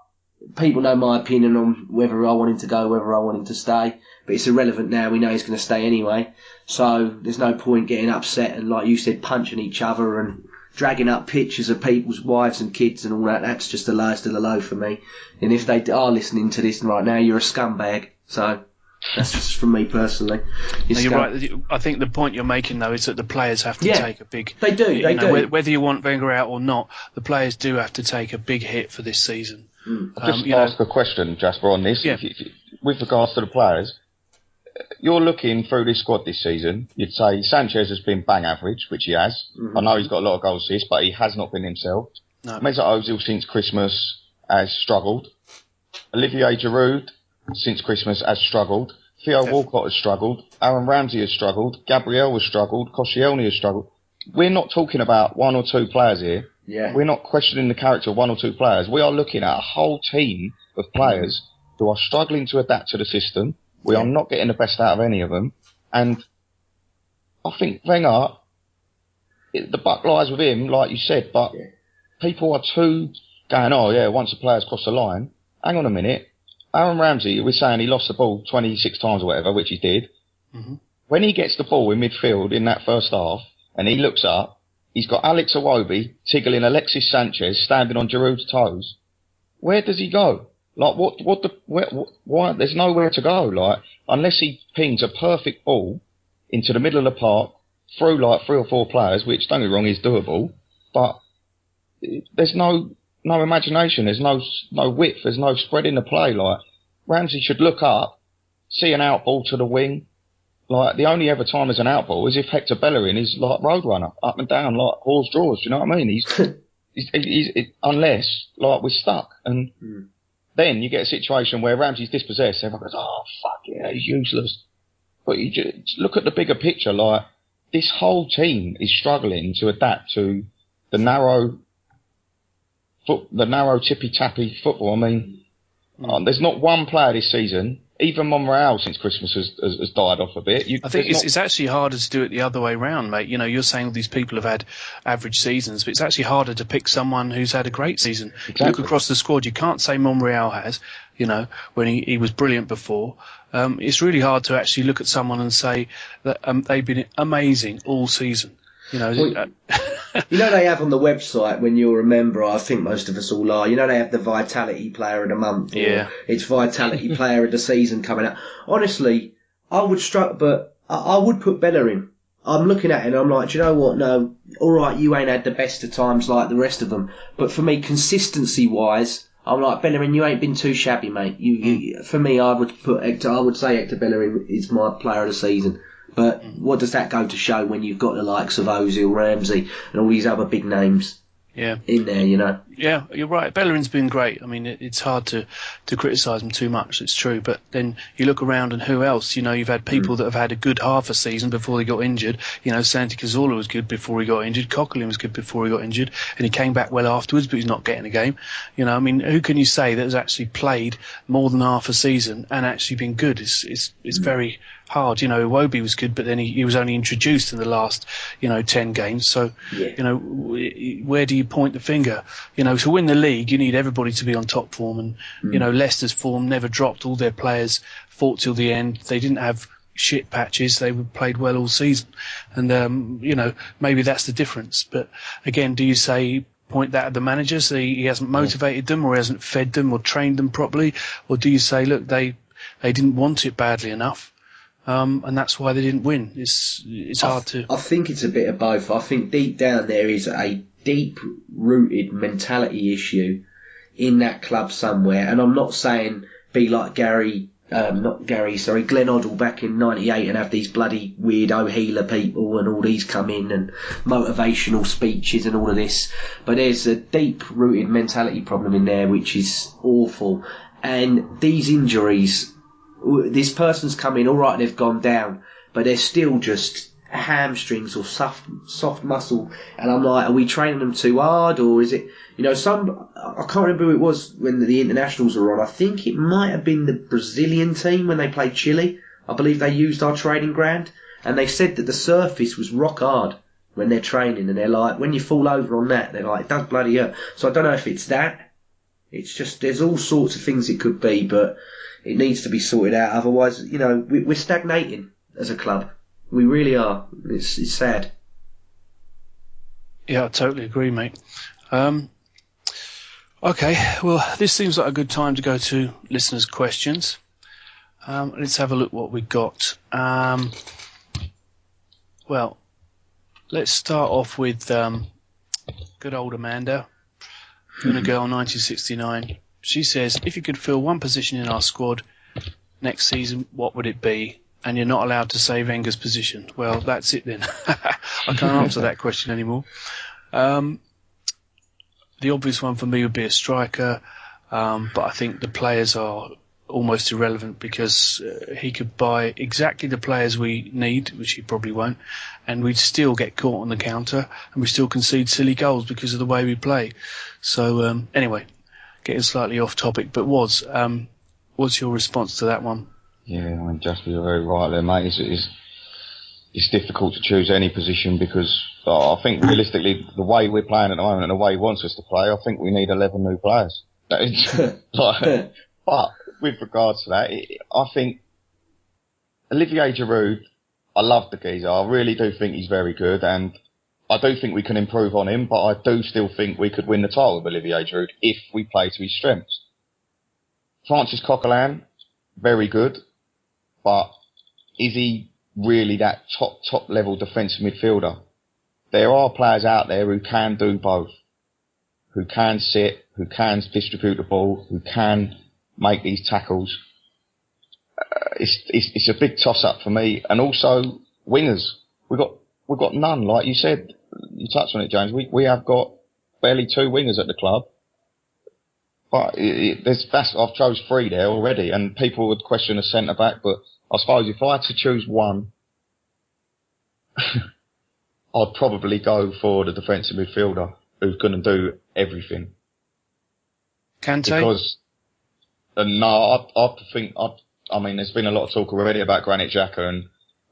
people know my opinion on whether I want him to go, whether I want him to stay, but it's irrelevant now. We know he's going to stay anyway, so there's no point getting upset and, like you said, punching each other and dragging up pictures of people's wives and kids and all that. That's just the lowest of the low for me. And if they are listening to this right now, you're a scumbag. So that's just from me personally. You're right. I think the point you're making, though, is that the players have to take a big... They do, they do. Whether you want Wenger out or not, the players do have to take a big hit for this season. I'll just ask a question, Jasper, on this. Yeah. With regards to the players, you're looking through this squad this season, you'd say Sanchez has been bang average, which he has. I know he's got a lot of goal assists, but he has not been himself. No. Mesut Ozil since Christmas has struggled. Olivier Giroud since Christmas has struggled. Theo Walcott has struggled. Aaron Ramsey has struggled. Gabriel has struggled. Koscielny has struggled. We're not talking about one or two players here. Yeah. We're not questioning the character of one or two players. We are looking at a whole team of players who are struggling to adapt to the system. We are not getting the best out of any of them. And I think Wenger, the buck lies with him, like you said, but people are too going, oh yeah, once a player's crossed the line, hang on a minute. Aaron Ramsey, we're saying he lost the ball 26 times or whatever, which he did. When he gets the ball in midfield in that first half and he looks up, he's got Alex Iwobi tickling Alexis Sanchez standing on Giroud's toes. Where does he go? Like, why? There's nowhere to go, like, unless he pings a perfect ball into the middle of the park through like 3 or 4 players, which, don't get me wrong, is doable, but there's no imagination, there's no width, there's no spreading the play. Like, Ramsey should look up, see an out ball to the wing. Like, the only ever time there's an out ball is if Hector Bellerin is like roadrunner, up and down, like horse draws, you know what I mean? He's unless, like, we're stuck. And then you get a situation where Ramsey's dispossessed, everyone goes, oh, fuck yeah, he's useless. But you just look at the bigger picture, like, this whole team is struggling to adapt to the narrow the narrow tippy-tappy football. I mean, there's not one player this season, even Monreal since Christmas has died off a bit. I think it's actually harder to do it the other way round, mate. You know, you're saying all these people have had average seasons, but it's actually harder to pick someone who's had a great season. Exactly. Look across the squad, you can't say Monreal has, you know, when he was brilliant before. It's really hard to actually look at someone and say that they've been amazing all season. You know, you know they have on the website, when you'll remember, I think most of us all are, you know they have the Vitality Player of the Month, or it's Vitality Player of the Season coming out. Honestly, I would but I would put Bellerin. I'm looking at it and I'm like, do you know what, no, alright, you ain't had the best of times like the rest of them, but for me, consistency-wise, I'm like, Bellerin, you ain't been too shabby, mate. For me, I would say Hector Bellerin is my Player of the Season. But what does that go to show when you've got the likes of Ozil, Ramsey, and all these other big names in there, you know? Yeah, you're right. Bellerin's been great. I mean, it's hard to criticise him too much, it's true. But then you look around and who else? You know, you've had people that have had a good half a season before they got injured. You know, Santi Cazorla was good before he got injured. Coquelin was good before he got injured. And he came back well afterwards, but he's not getting a game. You know, I mean, who can you say that has actually played more than half a season and actually been good? It's very hard. You know, Iwobi was good, but then he was only introduced in the last, 10 games. So, you know, where do you point the finger? You know, to win the league, you need everybody to be on top form. And, you know, Leicester's form never dropped. All their players fought till the end. They didn't have shit patches. They played well all season. And, you know, maybe that's the difference. But again, do you say point that at the manager, so he hasn't motivated them, or he hasn't fed them or trained them properly? Or do you say, look, they didn't want it badly enough? And that's why they didn't win. It's hard to... I think it's a bit of both. I think deep down there is a deep-rooted mentality issue in that club somewhere. And I'm not saying be like Glenn Hoddle back in 98 and have these bloody weirdo healer people and all these come in and motivational speeches and all of this. But there's a deep-rooted mentality problem in there which is awful. And these injuries... This person's come in, all right, they've gone down, but they're still just hamstrings or soft muscle. And I'm like, are we training them too hard, or is it, I can't remember who it was when the internationals were on. I think it might have been the Brazilian team when they played Chile. I believe they used our training ground, and they said that the surface was rock hard when they're training, and they're like, when you fall over on that, they're like, it does bloody hurt. So I don't know if it's that. It's just, there's all sorts of things it could be, but it needs to be sorted out. Otherwise, we're stagnating as a club. We really are. It's sad. Yeah, I totally agree, mate. Okay, well, this seems like a good time to go to listeners' questions. Let's have a look what we got. Well, let's start off with good old Amanda, Gooner Girl 1969. She says, if you could fill one position in our squad next season, what would it be? And you're not allowed to say Wenger's position. Well, that's it then. I can't answer that question anymore. The obvious one for me would be a striker, but I think the players are almost irrelevant because he could buy exactly the players we need, which he probably won't, and we'd still get caught on the counter and we still concede silly goals because of the way we play. So anyway, getting slightly off topic, but what's your response to that one? Yeah, I mean, Jasper, you're very right there, mate. It's difficult to choose any position because I think realistically, the way we're playing at the moment and the way he wants us to play, I think we need 11 new players. But with regards to that, I think Olivier Giroud, I love the geezer. I really do think he's very good, and I do think we can improve on him, but I do still think we could win the title with Olivier Giroud if we play to his strengths. Francis Coquelin, very good, but is he really that top level defensive midfielder? There are players out there who can do both, who can sit, who can distribute the ball, who can make these tackles. It's a big toss-up for me. And also wingers. We've got none, like you said. You touched on it, James. We have got barely 2 wingers at the club. But I've chose 3 there already, and people would question a centre back. But I suppose if I had to choose one, I'd probably go for the defensive midfielder who's going to do everything. Kante? Because, no, I mean, there's been a lot of talk already about Granit Xhaka, and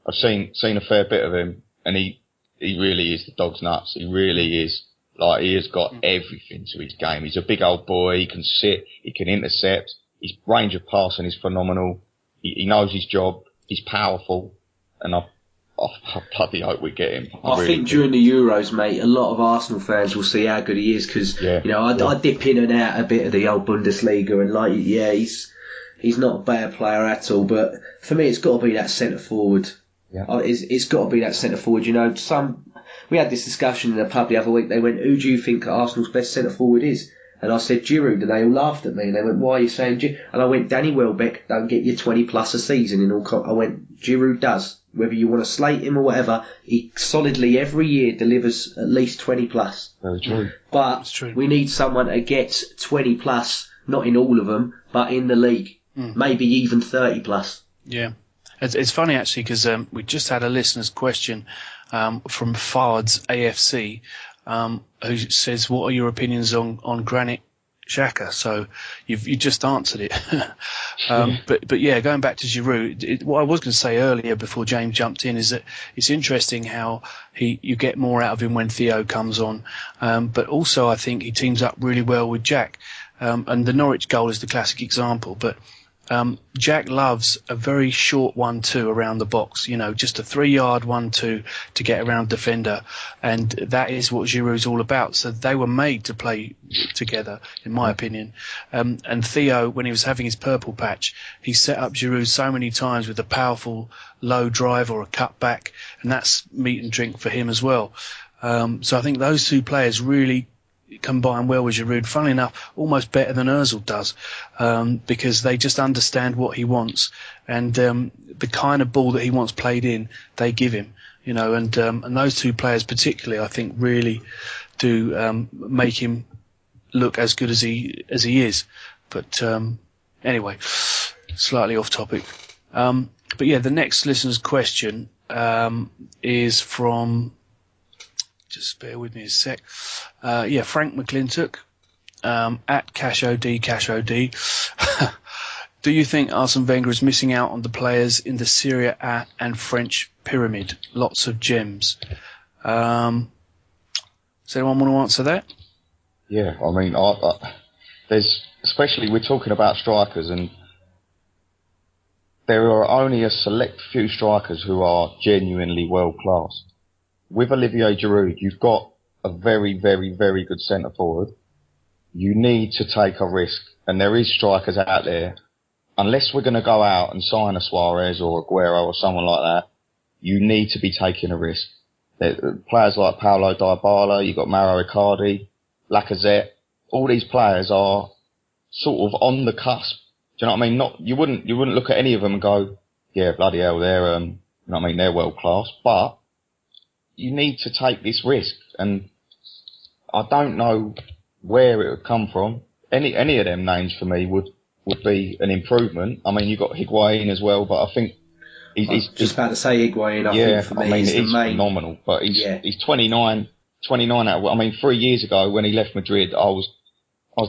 I've seen a fair bit of him, and he really is the dog's nuts. He really is. Like, he has got everything to his game. He's a big old boy. He can sit. He can intercept. His range of passing is phenomenal. He knows his job. He's powerful, and I bloody hope we get him. I think during the Euros, mate, a lot of Arsenal fans will see how good he is because I dip in and out a bit of the old Bundesliga, and he's not a bad player at all. But for me, it's got to be that centre forward. Yeah. It's got to be that centre forward. We had this discussion in the pub the other week. They went, "Who do you think Arsenal's best centre forward is?" And I said Giroud, and they all laughed at me. And they went, "Why are you saying Giroud?" And I went, "Danny Welbeck don't get you 20 plus a season." I went, "Giroud does. Whether you want to slate him or whatever, he solidly every year delivers at least 20 plus." Very true. But we need someone to get 20 plus, not in all of them, but in the league. Maybe even 30 plus. Yeah. It's funny, actually, because we just had a listener's question from Fard's AFC, who says, "What are your opinions on Granit Xhaka?" So you just answered it. But yeah, going back to Giroud, what I was going to say earlier before James jumped in is that it's interesting how you get more out of him when Theo comes on. But also I think he teams up really well with Jack. And the Norwich goal is the classic example. But Jack loves a very short 1-2 around the box, just a 3-yard 1-2 to get around defender, and that is what Giroud's all about. So they were made to play together, in my opinion. And Theo, when he was having his purple patch, he set up Giroud so many times with a powerful low drive or a cut back, and that's meat and drink for him as well. So I think those two players really combine well with Giroud, funnily enough, almost better than Ozil does, because they just understand what he wants, and the kind of ball that he wants played in, they give him, and those two players particularly, I think, really do make him look as good as he is. But anyway, slightly off topic. But yeah, the next listener's question is from... Just bear with me a sec. Frank McClintock, at CashOD. Do you think Arsene Wenger is missing out on the players in the Serie A and French pyramid? Lots of gems. Does anyone want to answer that? Yeah, I mean, there's, especially we're talking about strikers, and there are only a select few strikers who are genuinely world class. With Olivier Giroud, you've got a very, very, very good centre forward. You need to take a risk, and there is strikers out there. Unless we're going to go out and sign a Suarez or a Aguero or someone like that, you need to be taking a risk. Players like Paulo Dybala, you've got Mauro Icardi, Lacazette. All these players are sort of on the cusp. Do you know what I mean? You wouldn't look at any of them and go, yeah, bloody hell, they're they're world class, but you need to take this risk, and I don't know where it would come from. Any of them names for me would be an improvement. I mean, you've got Higuain as well, but I think he's just about to say Higuain. I think for me, he's phenomenal, but he's 29 out. I mean, 3 years ago when he left Madrid, I was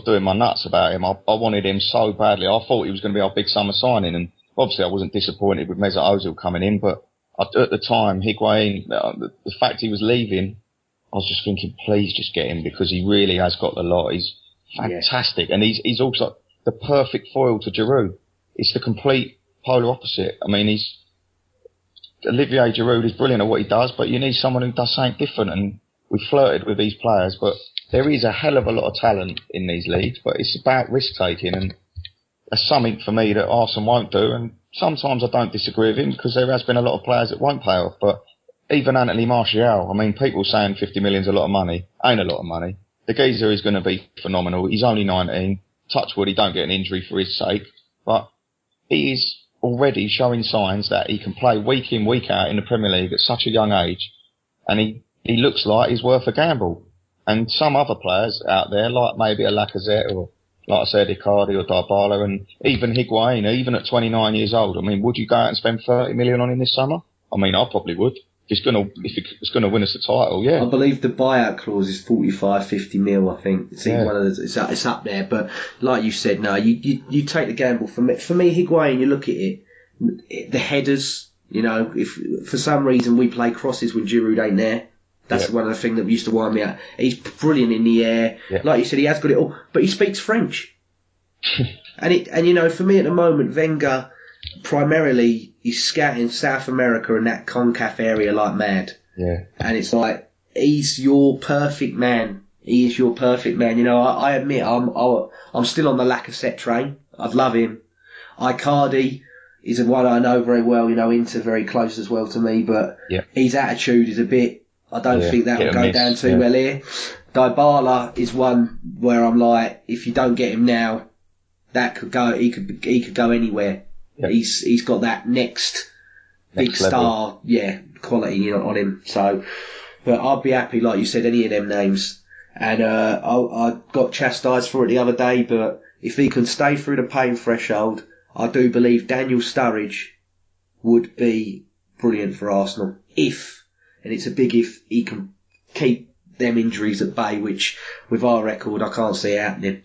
doing my nuts about him. I wanted him so badly. I thought he was going to be our big summer signing, and obviously I wasn't disappointed with Mesut Ozil coming in, but at the time, Higuain, the fact he was leaving, I was just thinking, please just get him, because he really has got the lot. He's fantastic, and he's also the perfect foil to Giroud. It's the complete polar opposite. I mean, Olivier Giroud is brilliant at what he does, but you need someone who does something different, and we flirted with these players, but there is a hell of a lot of talent in these leagues, but it's about risk-taking, and that's something for me that Arsene won't do, and sometimes I don't disagree with him, because there has been a lot of players that won't pay off. But even Anthony Martial, I mean, people saying 50 million is a lot of money. Ain't a lot of money. The geezer is going to be phenomenal. He's only 19. Touch wood, he don't get an injury for his sake. But he is already showing signs that he can play week in, week out in the Premier League at such a young age. And he looks like he's worth a gamble. And some other players out there, like maybe a Lacazette or, like I said, Icardi or Dybala, and even Higuain, even at 29 years old. I mean, would you go out and spend 30 million on him this summer? I mean, I probably would. if it's gonna win us the title, yeah. I believe the buyout clause is 45, 50 mil. I think it's one of those. It's up there. But like you said, no, you take the gamble. For me, Higuain, you look at it, the headers. You know, if for some reason we play crosses when Giroud ain't there, that's one of the things that used to wind me out. He's brilliant in the air. Yeah. Like you said, he has got it all, but he speaks French. and you know, for me at the moment, Wenger primarily he's scouting South America and that CONCACAF area like mad. Yeah. And it's like he's your perfect man. He is your perfect man. You know, I admit I'm still on the Lacazette train. I'd love him. Icardi is one I know very well. You know, Inter very close as well to me, but his attitude is a bit. I don't think that will go down too well here. Dybala is one where I'm like, if you don't get him now, that could go. He could go anywhere. Yep. He's got that next big star, quality on him. So, but I'd be happy, like you said, any of them names. And I got chastised for it the other day, but if he can stay through the pain threshold, I do believe Daniel Sturridge would be brilliant for Arsenal. And it's a big if, he can keep them injuries at bay, which with our record I can't see happening.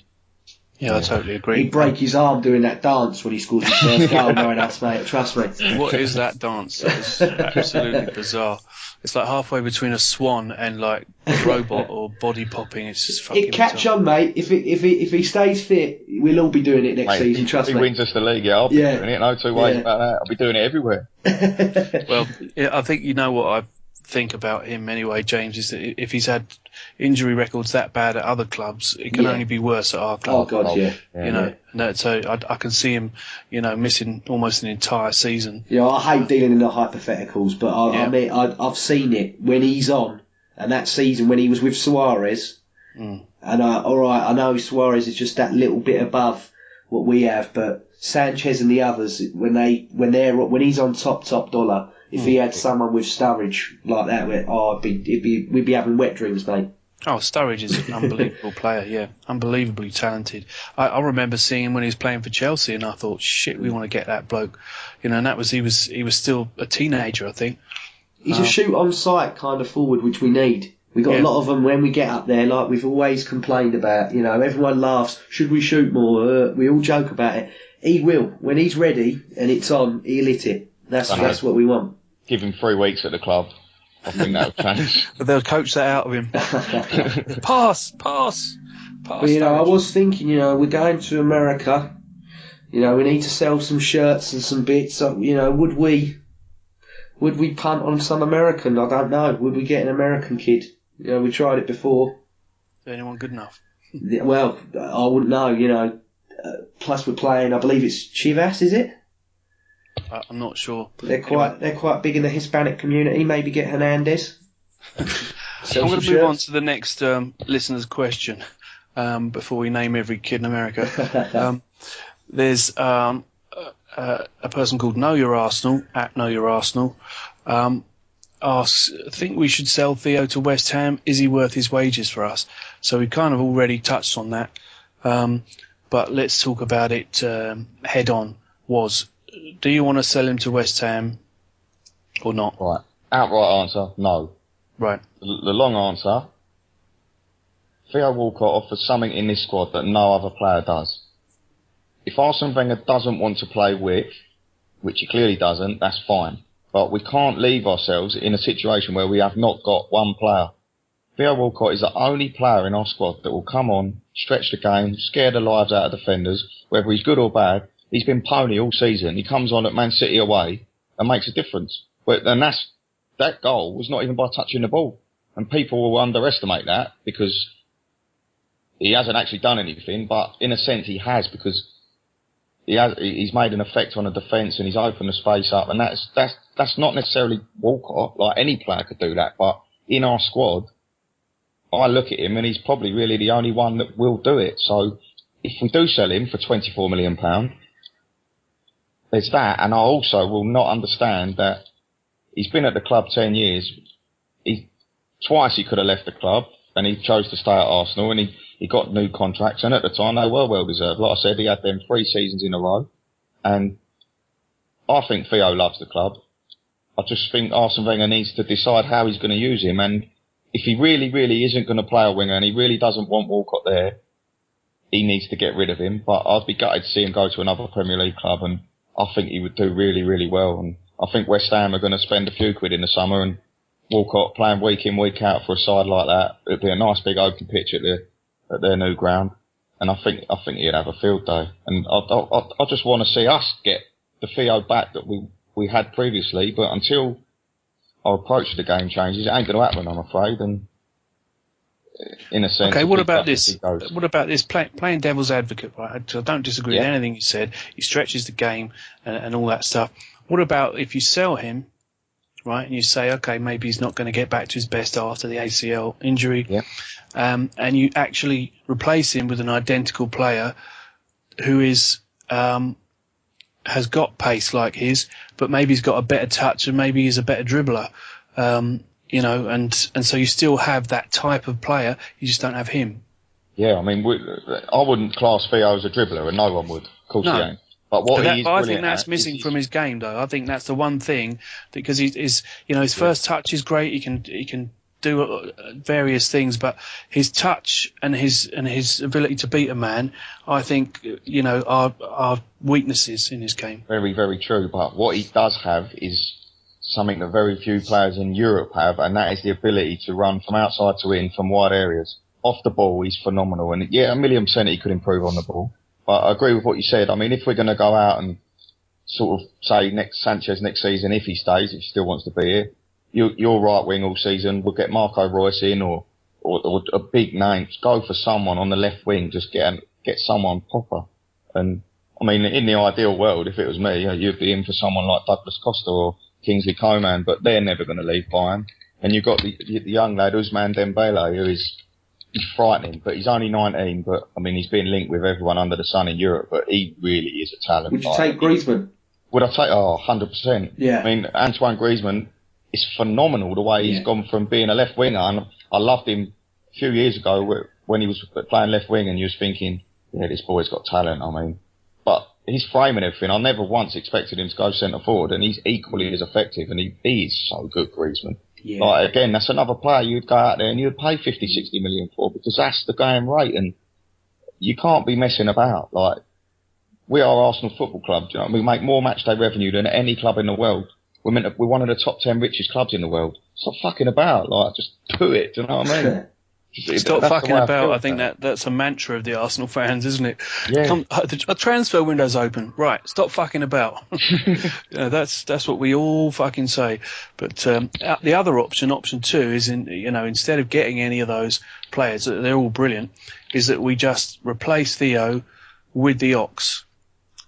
Yeah, I totally agree. He'd break his arm doing that dance when he scores his first goal, knowing us, mate. Trust me. What is that dance? It's absolutely bizarre. It's like halfway between a swan and like a robot or body popping. It's just fucking. It catch on, mate. If he stays fit, we'll all be doing it next season. Trust me. If he wins us the league, I'll be doing it. No two ways about that. I'll be doing it everywhere. Well, I think you know what I think about him anyway, James, is that if he's had injury records that bad at other clubs, it can only be worse at our club. Oh God, You know, so I can see him, you know, missing almost an entire season. Yeah, I hate dealing in the hypotheticals, but I mean, I've seen it when he's on, and that season when he was with Suarez, and I know Suarez is just that little bit above what we have, but Sanchez and the others, when he's on top dollar. If he had someone with Sturridge like that, we'd be having wet dreams, mate. Oh, Sturridge is an unbelievable player, unbelievably talented. I remember seeing him when he was playing for Chelsea, and I thought, shit, we want to get that bloke. You know, and that was he was still a teenager, I think. He's a shoot on sight kind of forward, which we need. We got a lot of them when we get up there, like we've always complained about. You know, everyone laughs. Should we shoot more? We all joke about it. He will when he's ready and it's on. He'll hit it. That's what we want. Give him 3 weeks at the club. I think that'll change. But they'll coach that out of him. Pass. But, you know, I was thinking, you know, we're going to America. You know, we need to sell some shirts and some bits. So, you know, would we punt on some American? I don't know. Would we get an American kid? You know, we tried it before. Is anyone good enough? Well, I wouldn't know, you know. Plus we're playing, I believe it's Chivas, is it? I'm not sure. They're quite big in the Hispanic community. Maybe get Hernandez. I'm going to move on to the next listener's question before we name every kid in America. There's a person called Know Your Arsenal at Know Your Arsenal asks, think we should sell Theo to West Ham? Is he worth his wages for us? So we kind of already touched on that, but let's talk about it head on. Do you want to sell him to West Ham or not? Right. Outright answer, no. Right. The long answer, Theo Walcott offers something in this squad that no other player does. If Arsene Wenger doesn't want to play width, which he clearly doesn't, that's fine. But we can't leave ourselves in a situation where we have not got one player. Theo Walcott is the only player in our squad that will come on, stretch the game, scare the lives out of defenders, whether he's good or bad. He's been pony all season. He comes on at Man City away and makes a difference. And that goal was not even by touching the ball. And people will underestimate that because he hasn't actually done anything. But in a sense, he has, because he's made an effect on the defence and he's opened the space up. And that's not necessarily Walcott. Like, any player could do that. But in our squad, I look at him and he's probably really the only one that will do it. So if we do sell him for £24 million, there's that, and I also will not understand that he's been at the club 10 years. Twice he could have left the club, and he chose to stay at Arsenal, and he got new contracts, and at the time they were well deserved. Like I said, he had them 3 seasons in a row, and I think Theo loves the club. I just think Arsene Wenger needs to decide how he's going to use him. And if he really, really isn't going to play a winger and he really doesn't want Walcott there, he needs to get rid of him. But I'd be gutted to see him go to another Premier League club, and I think he would do really, really well. And I think West Ham are going to spend a few quid in the summer, and Walcott playing week in, week out for a side like that, it'd be a nice big open pitch at their new ground. And I think he'd have a field day. And I just want to see us get the Theo back that we had previously, but until our approach to the game changes, it ain't going to happen, I'm afraid. And in a sense, okay. What about this? What about this? Playing devil's advocate, right? I don't disagree with anything you said. He stretches the game and all that stuff. What about if you sell him, right? And you say, okay, maybe he's not going to get back to his best after the ACL injury, and you actually replace him with an identical player who is has got pace like his, but maybe he's got a better touch and maybe he's a better dribbler. And so you still have that type of player, you just don't have him. Yeah, I mean, I wouldn't class Theo as a dribbler, and no one would. Of course he ain't. But I think that's missing from his game, though. I think that's the one thing, because his first touch is great. He can do various things, but his touch and his ability to beat a man, I think, are weaknesses in his game. Very, very true. But what he does have is something that very few players in Europe have, and that is the ability to run from outside to in from wide areas. Off the ball, he's phenomenal, and 1,000,000% he could improve on the ball. But I agree with what you said. I mean, if we're going to go out and sort of say Sanchez next season, if he stays, if he still wants to be here, your right wing all season, we'll get Marco Reus in or a big name. Go for someone on the left wing, just get someone proper. And I mean, in the ideal world, if it was me, you'd be in for someone like Douglas Costa or Kingsley Coman, but they're never going to leave Bayern. And you've got the young lad Ousmane Dembele, who is frightening, but he's only 19. But I mean, he's been linked with everyone under the sun in Europe, but he really is a talent. Would you take Griezmann? Would I take? 100%. Yeah. I mean, Antoine Griezmann is phenomenal the way he's gone from being a left winger, and I loved him a few years ago when he was playing left wing, and you was thinking, this boy's got talent. I mean, but his frame and everything, I never once expected him to go centre forward, and he's equally as effective, and he is so good, Griezmann. Yeah. Like, again, that's another player you'd go out there and you'd pay 50, 60 million for, because that's the going rate, and you can't be messing about. Like, we are Arsenal Football Club, do you know? We make more matchday revenue than any club in the world. We're one of the top 10 richest clubs in the world. Stop fucking about, like, just do it, do you know what I mean? Stop fucking about. I think that's a mantra of the Arsenal fans, isn't it? Yeah. The transfer window's open. Right, stop fucking about. That's what we all fucking say. But the other option 2, is instead of getting any of those players, they're all brilliant, is that we just replace Theo with the Ox.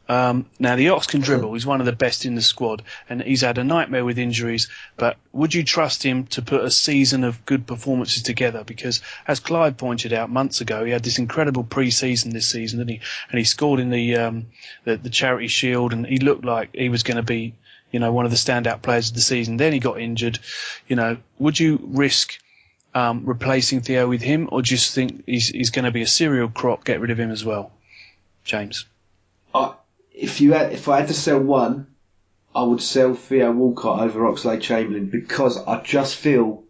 Now, the Ox can dribble. He's one of the best in the squad, and he's had a nightmare with injuries. But would you trust him to put a season of good performances together? Because, as Clive pointed out months ago, he had this incredible pre-season this season, didn't he? And he scored in the Charity Shield, and he looked like he was going to be, one of the standout players of the season. Then he got injured. Would you risk replacing Theo with him, or do you think he's going to be a serial crop? Get rid of him as well, James. If I had to sell one, I would sell Theo Walcott over Oxlade-Chamberlain, because I just feel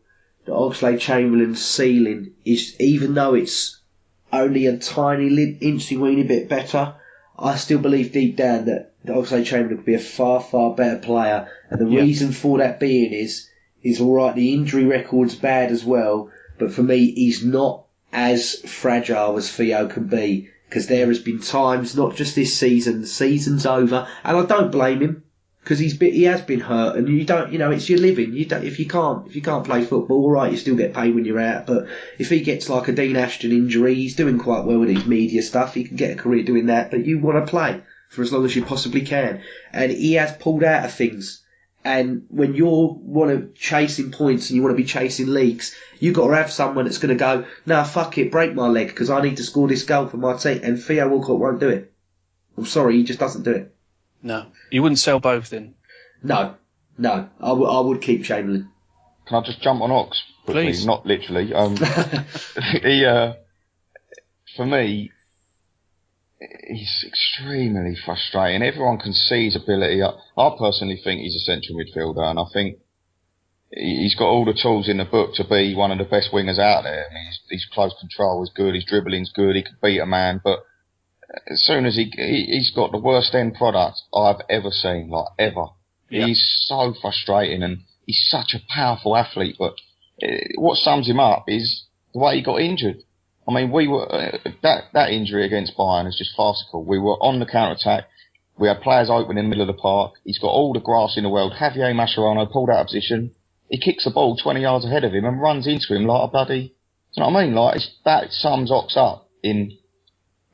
that Oxlade-Chamberlain's ceiling is, even though it's only a tiny incy-weeny bit better, I still believe deep down that Oxlade-Chamberlain could be a far, far better player. And the reason for that being is alright, the injury record's bad as well, but for me, he's not as fragile as Theo can be. Because there has been times, not just this season, the season's over, and I don't blame him, because he has been hurt, and you don't, it's your living. If you can't play football, all right, you still get paid when you're out. But if he gets like a Dean Ashton injury, he's doing quite well with his media stuff. He can get a career doing that, but you want to play for as long as you possibly can, and he has pulled out of things. And when you want to chasing points and you want to be chasing leagues, you've got to have someone that's going to go, nah, fuck it, break my leg, because I need to score this goal for my team. And Theo Walcott won't do it. I'm sorry, he just doesn't do it. No. You wouldn't sell both then? No. I would keep Chamberlain. Can I just jump on Ox quickly? Please. Not literally. For me, he's extremely frustrating. Everyone can see his ability. I personally think he's a central midfielder, and I think he's got all the tools in the book to be one of the best wingers out there. I mean, his close control is good, his dribbling's good, he could beat a man, but as soon as he's got the worst end product I've ever seen, like ever. Yeah. He's so frustrating, and he's such a powerful athlete, but what sums him up is the way he got injured. I mean, we were that injury against Bayern is just farcical. We were on the counter-attack. We had players open in the middle of the park. He's got all the grass in the world. Javier Mascherano pulled out of position. He kicks the ball 20 yards ahead of him and runs into him like a bloody... Do you know what I mean? Like, that sums Ox up in...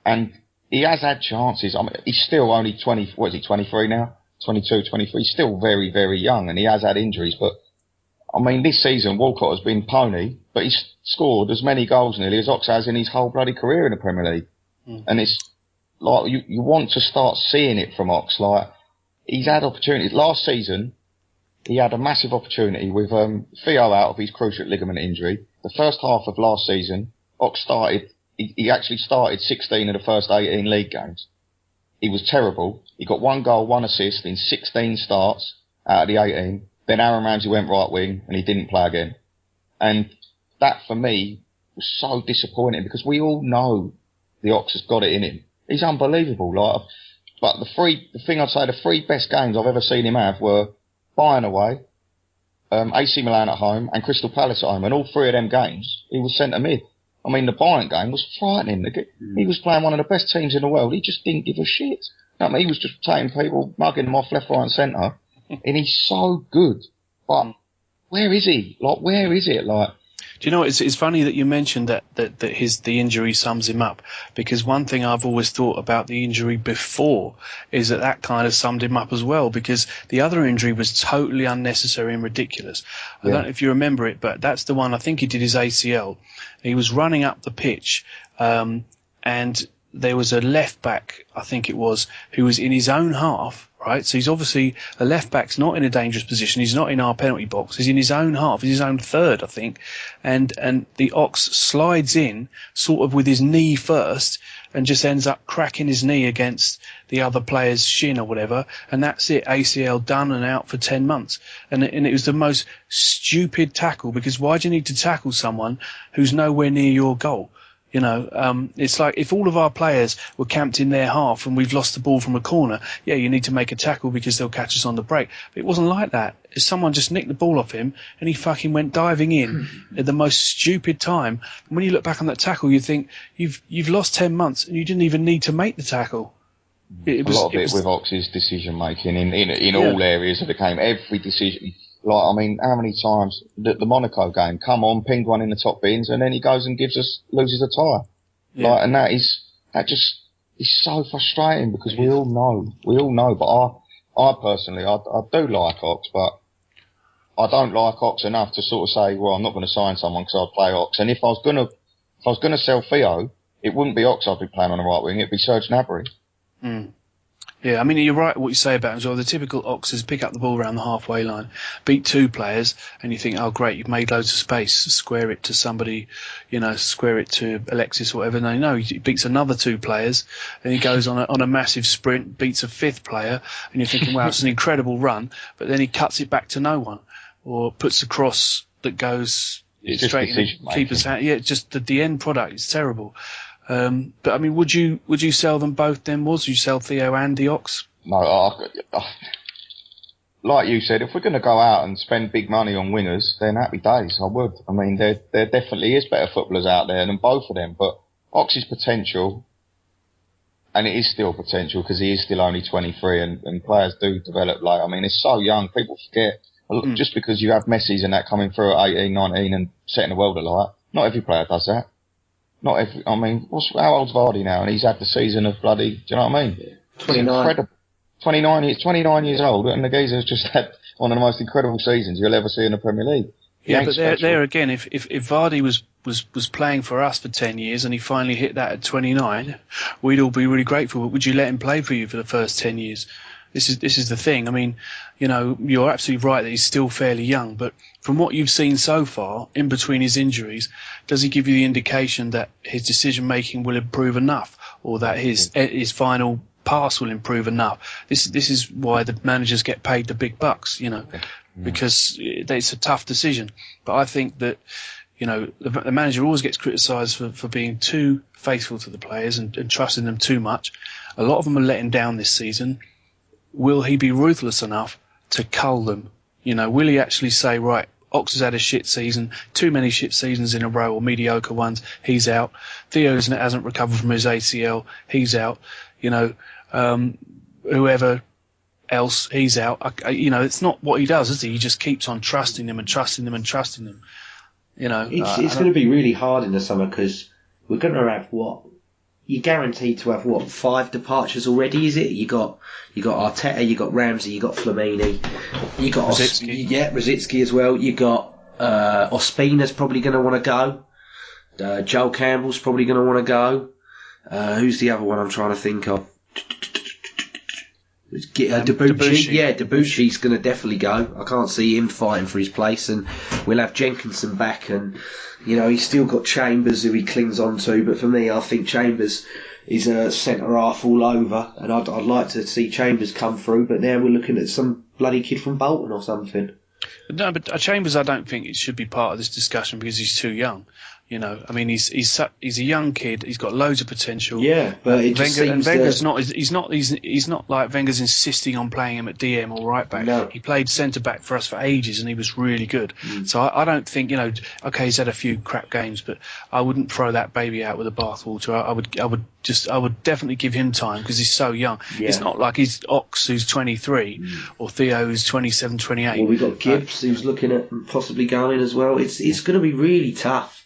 And he has had chances. I mean, he's still only 20... What is he, 23 now? 22, 23. He's still very, very young, and he has had injuries. But, I mean, this season, Walcott has been pony, but he's scored as many goals nearly as Ox has in his whole bloody career in the Premier League. And it's like, you want to start seeing it from Ox. Like, he's had opportunities. Last season, he had a massive opportunity with Theo out of his cruciate ligament injury. The first half of last season, Ox started... He actually started 16 of the first 18 league games. He was terrible. He got 1 goal, 1 assist in 16 starts out of the 18. Then Aaron Ramsey went right wing and he didn't play again. And that, for me, was so disappointing because we all know the Ox has got it in him. He's unbelievable. Like, but the thing I'd say, the 3 best games I've ever seen him have were Bayern away, AC Milan at home, and Crystal Palace at home. And all 3 of them games, he was centre mid. I mean, the Bayern game was frightening. He was playing one of the best teams in the world. He just didn't give a shit. I mean, he was just taking people, mugging them off left, right and centre. And he's so good. But where is he? Like, where is it? Like, do you know, it's funny that you mentioned that the injury sums him up, because one thing I've always thought about the injury before is that kind of summed him up as well, because the other injury was totally unnecessary and ridiculous. I don't know if you remember it, but that's the one, I think he did his ACL. He was running up the pitch, and there was a left back, I think it was, who was in his own half. Right, so he's obviously, the left back's not in a dangerous position. He's not in our penalty box. He's in his own half. He's his own third, I think. And the Ox slides in sort of with his knee first and just ends up cracking his knee against the other player's shin or whatever. And that's it. ACL done and out for 10 months. And it was the most stupid tackle, because why do you need to tackle someone who's nowhere near your goal? You know, it's like if all of our players were camped in their half and we've lost the ball from a corner, yeah, you need to make a tackle because they'll catch us on the break. But it wasn't like that. Someone just nicked the ball off him and he fucking went diving in at the most stupid time. And when you look back on that tackle, you think you've lost 10 months and you didn't even need to make the tackle. A lot of it with Ox's decision making in all areas of the game. Every decision. Like, I mean, how many times the Monaco game, come on, pinged one in the top bins, and then he goes and loses a tyre. Yeah. Like, and that is so frustrating, because we all know. But I personally, I do like Ox, but I don't like Ox enough to sort of say, well, I'm not going to sign someone because I play Ox. And if I was going to sell Theo, it wouldn't be Ox I'd be playing on the right wing. It'd be Serge Gnabry. Yeah, I mean, you're right what you say about him as well. The typical Ox is pick up the ball around the halfway line, beat 2 players, and you think, oh, great, you've made loads of space, square it to somebody, square it to Alexis or whatever. No, he beats another 2 players, and he goes on a massive sprint, beats a 5th player, and you're thinking, wow, it's an incredible run, but then he cuts it back to no one, or puts a cross that goes straight in the keeper's hand. Yeah, just the end product is terrible. But I mean, would you sell them both then? Would you sell Theo and the Ox? No, like you said, if we're going to go out and spend big money on wingers, then happy days, I would. I mean, there definitely is better footballers out there than both of them, but Ox's potential, and it is still potential because he is still only 23, and players do develop late. I mean, it's so young, people forget. Just because you have Messi's and that coming through at 18, 19 and setting the world alight, not every player does that. I mean, how old's Vardy now? And he's had the season of bloody, do you know what I mean? Yeah. 29. Incredible. 29 years old, and the geezer's just had one of the most incredible seasons you'll ever see in the Premier League. Yeah, but there again, if Vardy was playing for us for 10 years and he finally hit that at 29, we'd all be really grateful. But would you let him play for you for the first 10 years? This is the thing. I mean, you're absolutely right that he's still fairly young, but from what you've seen so far, in between his injuries, does he give you the indication that his decision making will improve enough, or that his final pass will improve enough. This is why the managers get paid the big bucks, because it's a tough decision. But I think that, the manager always gets criticised for being too faithful to the players and trusting them too much. A lot of them are letting down this season. Will he be ruthless enough to cull them? Will he actually say, right, Ox has had a shit season, too many shit seasons in a row, or mediocre ones, he's out. Theo hasn't recovered from his ACL, he's out. Whoever else, he's out. It's not what he does, is he? He just keeps on trusting them and trusting them and trusting them. It's going to be really hard in the summer because we're going to have you're guaranteed to have 5 departures already, is it? You got Arteta, you got Ramsey, you got Flamini, you got Rosicky as well. You got Ospina's probably going to want to go. Joel Campbell's probably going to want to go. Who's the other one I'm trying to think of? Debuchy. Yeah, Debuchy's going to definitely go. I can't see him fighting for his place, and we'll have Jenkinson back, and he's still got Chambers who he clings on to. But for me, I think Chambers is a centre half all over, and I'd like to see Chambers come through. But now we're looking at some bloody kid from Bolton or something. No, but Chambers, I don't think it should be part of this discussion because he's too young. He's a young kid. He's got loads of potential. Yeah, but it just seems Wenger's not. He's not like Wenger's insisting on playing him at DM or right back. No. He played centre back for us for ages, and he was really good. So I don't think Okay, he's had a few crap games, but I wouldn't throw that baby out with the bathwater. I would definitely give him time because he's so young. Yeah. It's not like he's Ox who's 23 or Theo who's 27, 28. Well, we've got Gibbs who's looking at possibly going as well. It's going to be really tough.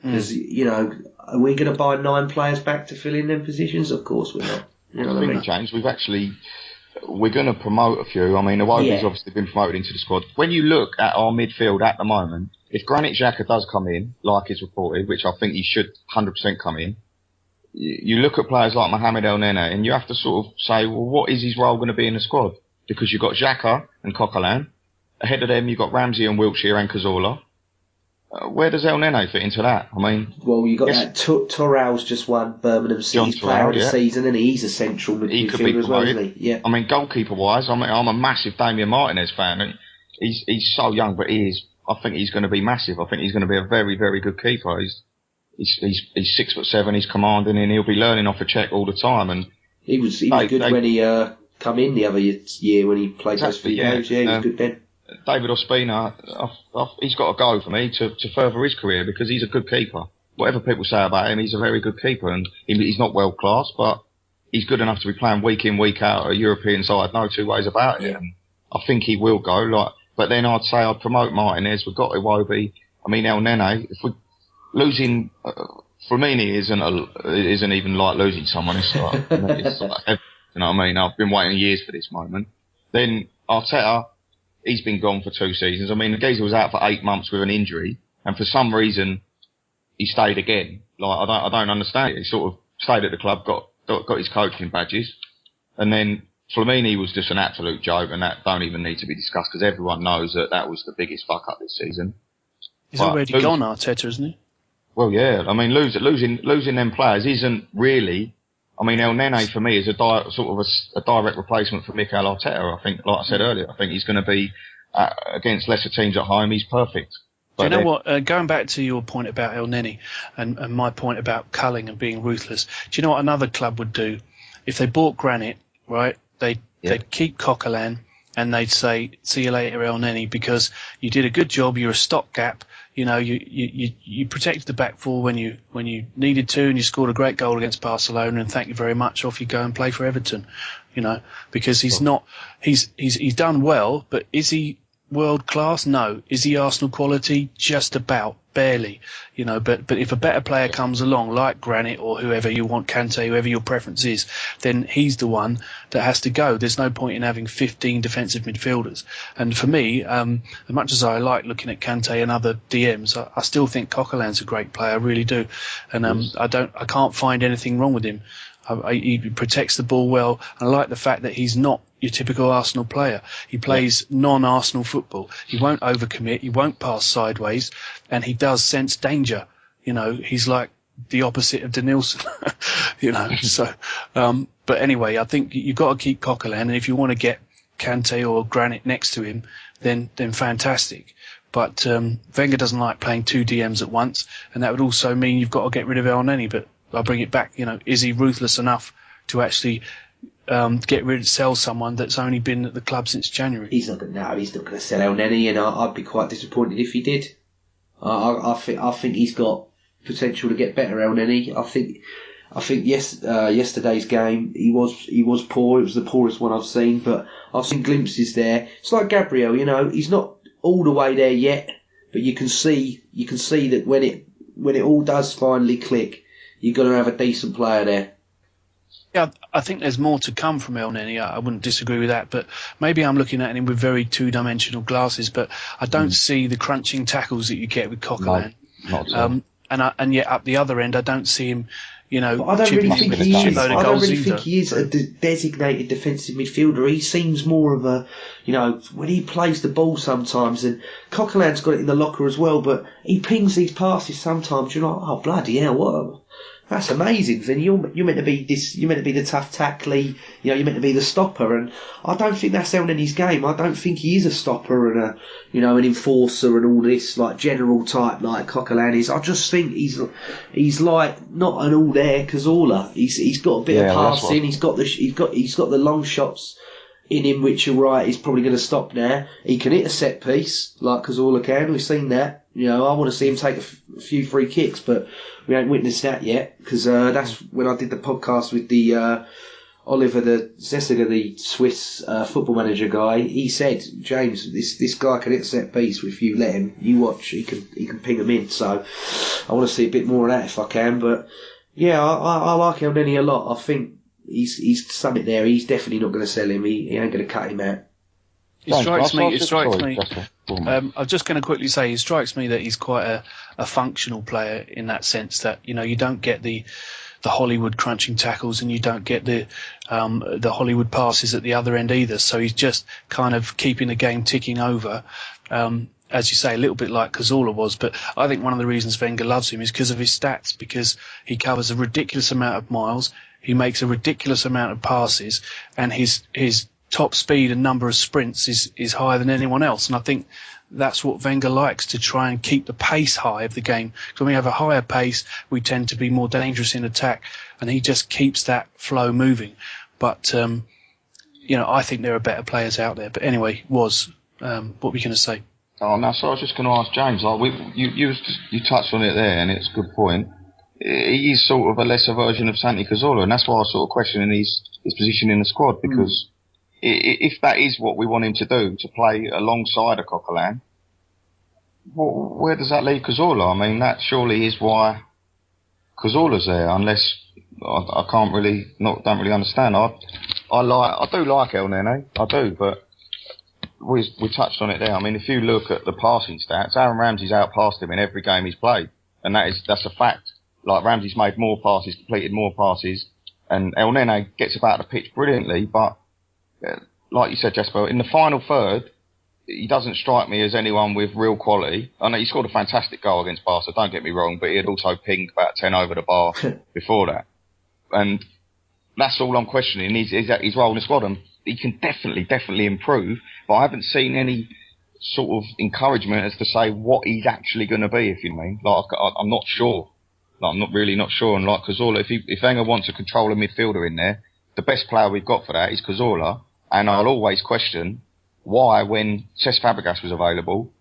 Because, are we going to buy 9 players back to fill in them positions? Of course we're not. I think, James, we're going to promote a few. I mean, Iwobi's obviously been promoted into the squad. When you look at our midfield at the moment, if Granit Xhaka does come in, like is reported, which I think he should 100% come in, you look at players like Mohamed El Nene, and you have to sort of say, well, what is his role going to be in the squad? Because you've got Xhaka and Coquelin. Ahead of them, you've got Ramsey and Wiltshire and Cazorla. Where does El Nene fit into that? I mean, well, you got that. Torrell's just won Birmingham City's Player of the Season, and he's a central midfielder as well, isn't he? Yeah. I mean, goalkeeper-wise, I'm a massive Damien Martinez fan, and he's so young, but I think he's going to be massive. I think he's going to be a very, very good keeper. He's 6'7", he's commanding, and he'll be learning off a check all the time. And he was good when he come in the other year when he played those few games. Yeah, he was good then. David Ospina, he's got to go for me to further his career because he's a good keeper. Whatever people say about him, he's a very good keeper, and he's not world class, but he's good enough to be playing week in, week out at a European side. No two ways about it. And I think he will go. But then I'd say I'd promote Martinez. We've got Iwobi. I mean, El Nene. If we're losing, Flamini isn't even like losing someone. It's like, you know what I mean? I've been waiting years for this moment. Then Arteta. He's been gone for 2 seasons. I mean, the geezer was out for 8 months with an injury, and for some reason, he stayed again. I don't understand it. He sort of stayed at the club, got his coaching badges, and then Flamini was just an absolute joke, and that don't even need to be discussed because everyone knows that was the biggest fuck up this season. He's already gone, Arteta, isn't he? Well, yeah. I mean, losing them players isn't really. I mean, El Nene for me is a direct replacement for Mikel Arteta. I think, like I said earlier, I think he's going to be against lesser teams at home. He's perfect. Do you know what? Going back to your point about El Nene and my point about culling and being ruthless. Do you know what another club would do if they bought Granit? Right? They'd keep Coquelin and they'd say, "See you later, El Nene, because you did a good job. You're a stopgap. You protected the back four when you needed to, and you scored a great goal against Barcelona. And thank you very much. Off you go and play for Everton. Because he's done well, but is he world class? No. Is he Arsenal quality? Just about, barely. But if a better player comes along, like Granit or whoever you want, Kante, whoever your preference is, then he's the one that has to go. There's no point in having 15 defensive midfielders. And for me, as much as I like looking at Kante and other DMs, I still think Coquelin's a great player. I really do. And I can't find anything wrong with him. He protects the ball well. I like the fact that he's not your typical Arsenal player. He plays non-Arsenal football. He won't overcommit. He won't pass sideways, and he does sense danger. He's like the opposite of Denilson, So, but anyway, I think you've got to keep Coquelin, and if you want to get Kante or Granit next to him, then fantastic. But Wenger doesn't like playing two DMs at once, and that would also mean you've got to get rid of Elneny. But I'll bring it back. Is he ruthless enough to actually sell someone that's only been at the club since January? He's not going to sell Elneny, and I'd be quite disappointed if he did. I think he's got potential to get better, Elneny. I think yesterday's game he was poor. It was the poorest one I've seen, but I've seen glimpses there. It's like Gabriel, he's not all the way there yet, but you can see that when it all does finally click, you're going to have a decent player there. Yeah, I think there's more to come from Elneny. I wouldn't disagree with that, but maybe I'm looking at him with very two-dimensional glasses. But I don't see the crunching tackles that you get with Coquelin. No, not at all. And yet up the other end, I don't see him. But I don't really think he is. I don't really either. think he is a designated defensive midfielder. He seems more of a, when he plays the ball sometimes, and Coquelin's got it in the locker as well. But he pings these passes sometimes. You're like, oh bloody hell, what? That's amazing, Vinny. You're meant to be this. You're meant to be the tough tackly. You're meant to be the stopper, and I don't think that's Elneny's game. I don't think he is a stopper and an enforcer and all this like general type like Coquelin is. I just think he's like not an all there Cazorla. He's got a bit of passing. He's got the long shots in him, which you're right. He's probably going to stop now. He can hit a set piece like Cazorla can. We've seen that. I want to see him take a few free kicks, but we ain't witnessed that yet, because that's when I did the podcast with the Oliver the Zessiger, the Swiss football manager guy. He said, James, this guy can hit a set piece. If you let him, you watch, he can ping them in. So I want to see a bit more of that if I can. But yeah, I like Elneny a lot. I think he's something there. He's definitely not going to sell him. He ain't going to cut him out. It strikes me. I was just going to quickly say, it strikes me that he's quite a functional player in that sense that you don't get the Hollywood crunching tackles and you don't get the Hollywood passes at the other end either. So he's just kind of keeping the game ticking over. As you say, a little bit like Cazorla was, but I think one of the reasons Wenger loves him is because of his stats, because he covers a ridiculous amount of miles, he makes a ridiculous amount of passes, and his top speed and number of sprints is higher than anyone else. And I think that's what Wenger likes, to try and keep the pace high of the game. Because when we have a higher pace, we tend to be more dangerous in attack, and he just keeps that flow moving. But, I think there are better players out there. But anyway, what were we going to say? Oh, no, so I was just going to ask James, you touched on it there, and it's a good point. He is sort of a lesser version of Santi Cazorla, and that's why I was sort of questioning his position in the squad, because if that is what we want him to do, to play alongside a Coquelin, where does that leave Cazorla? I mean, that surely is why Cazorla's there, unless I don't really understand. I do like Elneny, I do, but we touched on it there. I mean, if you look at the passing stats, Aaron Ramsey's outpassed him in every game he's played, and that's a fact. Like, Ramsey's made more passes, completed more passes, and Elneny gets about the pitch brilliantly, but like you said, Jasper, in the final third, he doesn't strike me as anyone with real quality. I know he scored a fantastic goal against Barca, don't get me wrong, but he had also pinged about 10 over the bar before that. And that's all I'm questioning, his role in the squad. And he can definitely improve, but I haven't seen any sort of encouragement as to say what he's actually going to be, if you mean. Like, I'm not sure. Like, I'm not sure. And like Cazorla, if Wenger wants a controller midfielder in there, the best player we've got for that is Cazorla. And I'll always question why, when Cesc Fabregas was available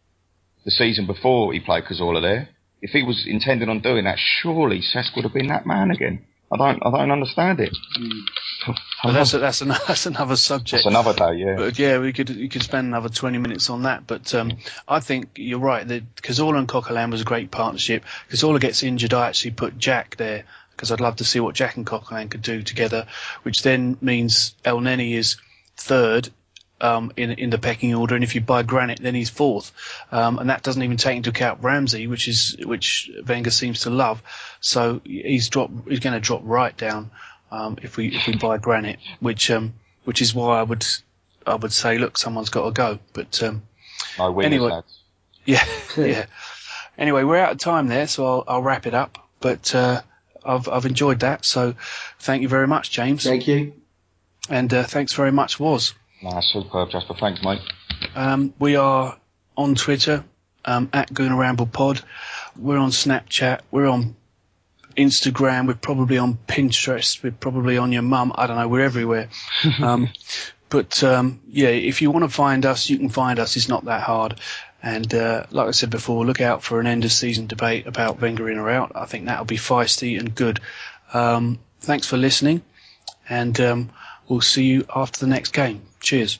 the season before he played Cazorla there, if he was intending on doing that, surely Cesc would have been that man again. I don't understand it. But that's another subject. That's another day, yeah. But yeah, you could spend another 20 minutes on that. But I think you're right. That Cazorla and Coquelin was a great partnership. Cazorla gets injured, I actually put Jack there because I'd love to see what Jack and Coquelin could do together, which then means Elneny is third in the pecking order, and if you buy Granit, then he's fourth, and that doesn't even take into account Ramsey, which Wenger seems to love. So he's going to drop right down if we buy Granit, which is why I would say, look, someone's got to go. But no winners, anyway, lads. yeah. Anyway, we're out of time there, so I'll wrap it up. but I've enjoyed that. So thank you very much, James. Thank you. And thanks very much, Woz. Nah, superb, Jasper. Thanks, mate. We are on Twitter, at Gooner Ramble Pod. We're on Snapchat. We're on Instagram. We're probably on Pinterest. We're probably on your mum. I don't know. We're everywhere. But if you want to find us, you can find us. It's not that hard. And like I said before, look out for an end-of-season debate about Wenger in or out. I think that'll be feisty and good. Thanks for listening, and we'll see you after the next game. Cheers.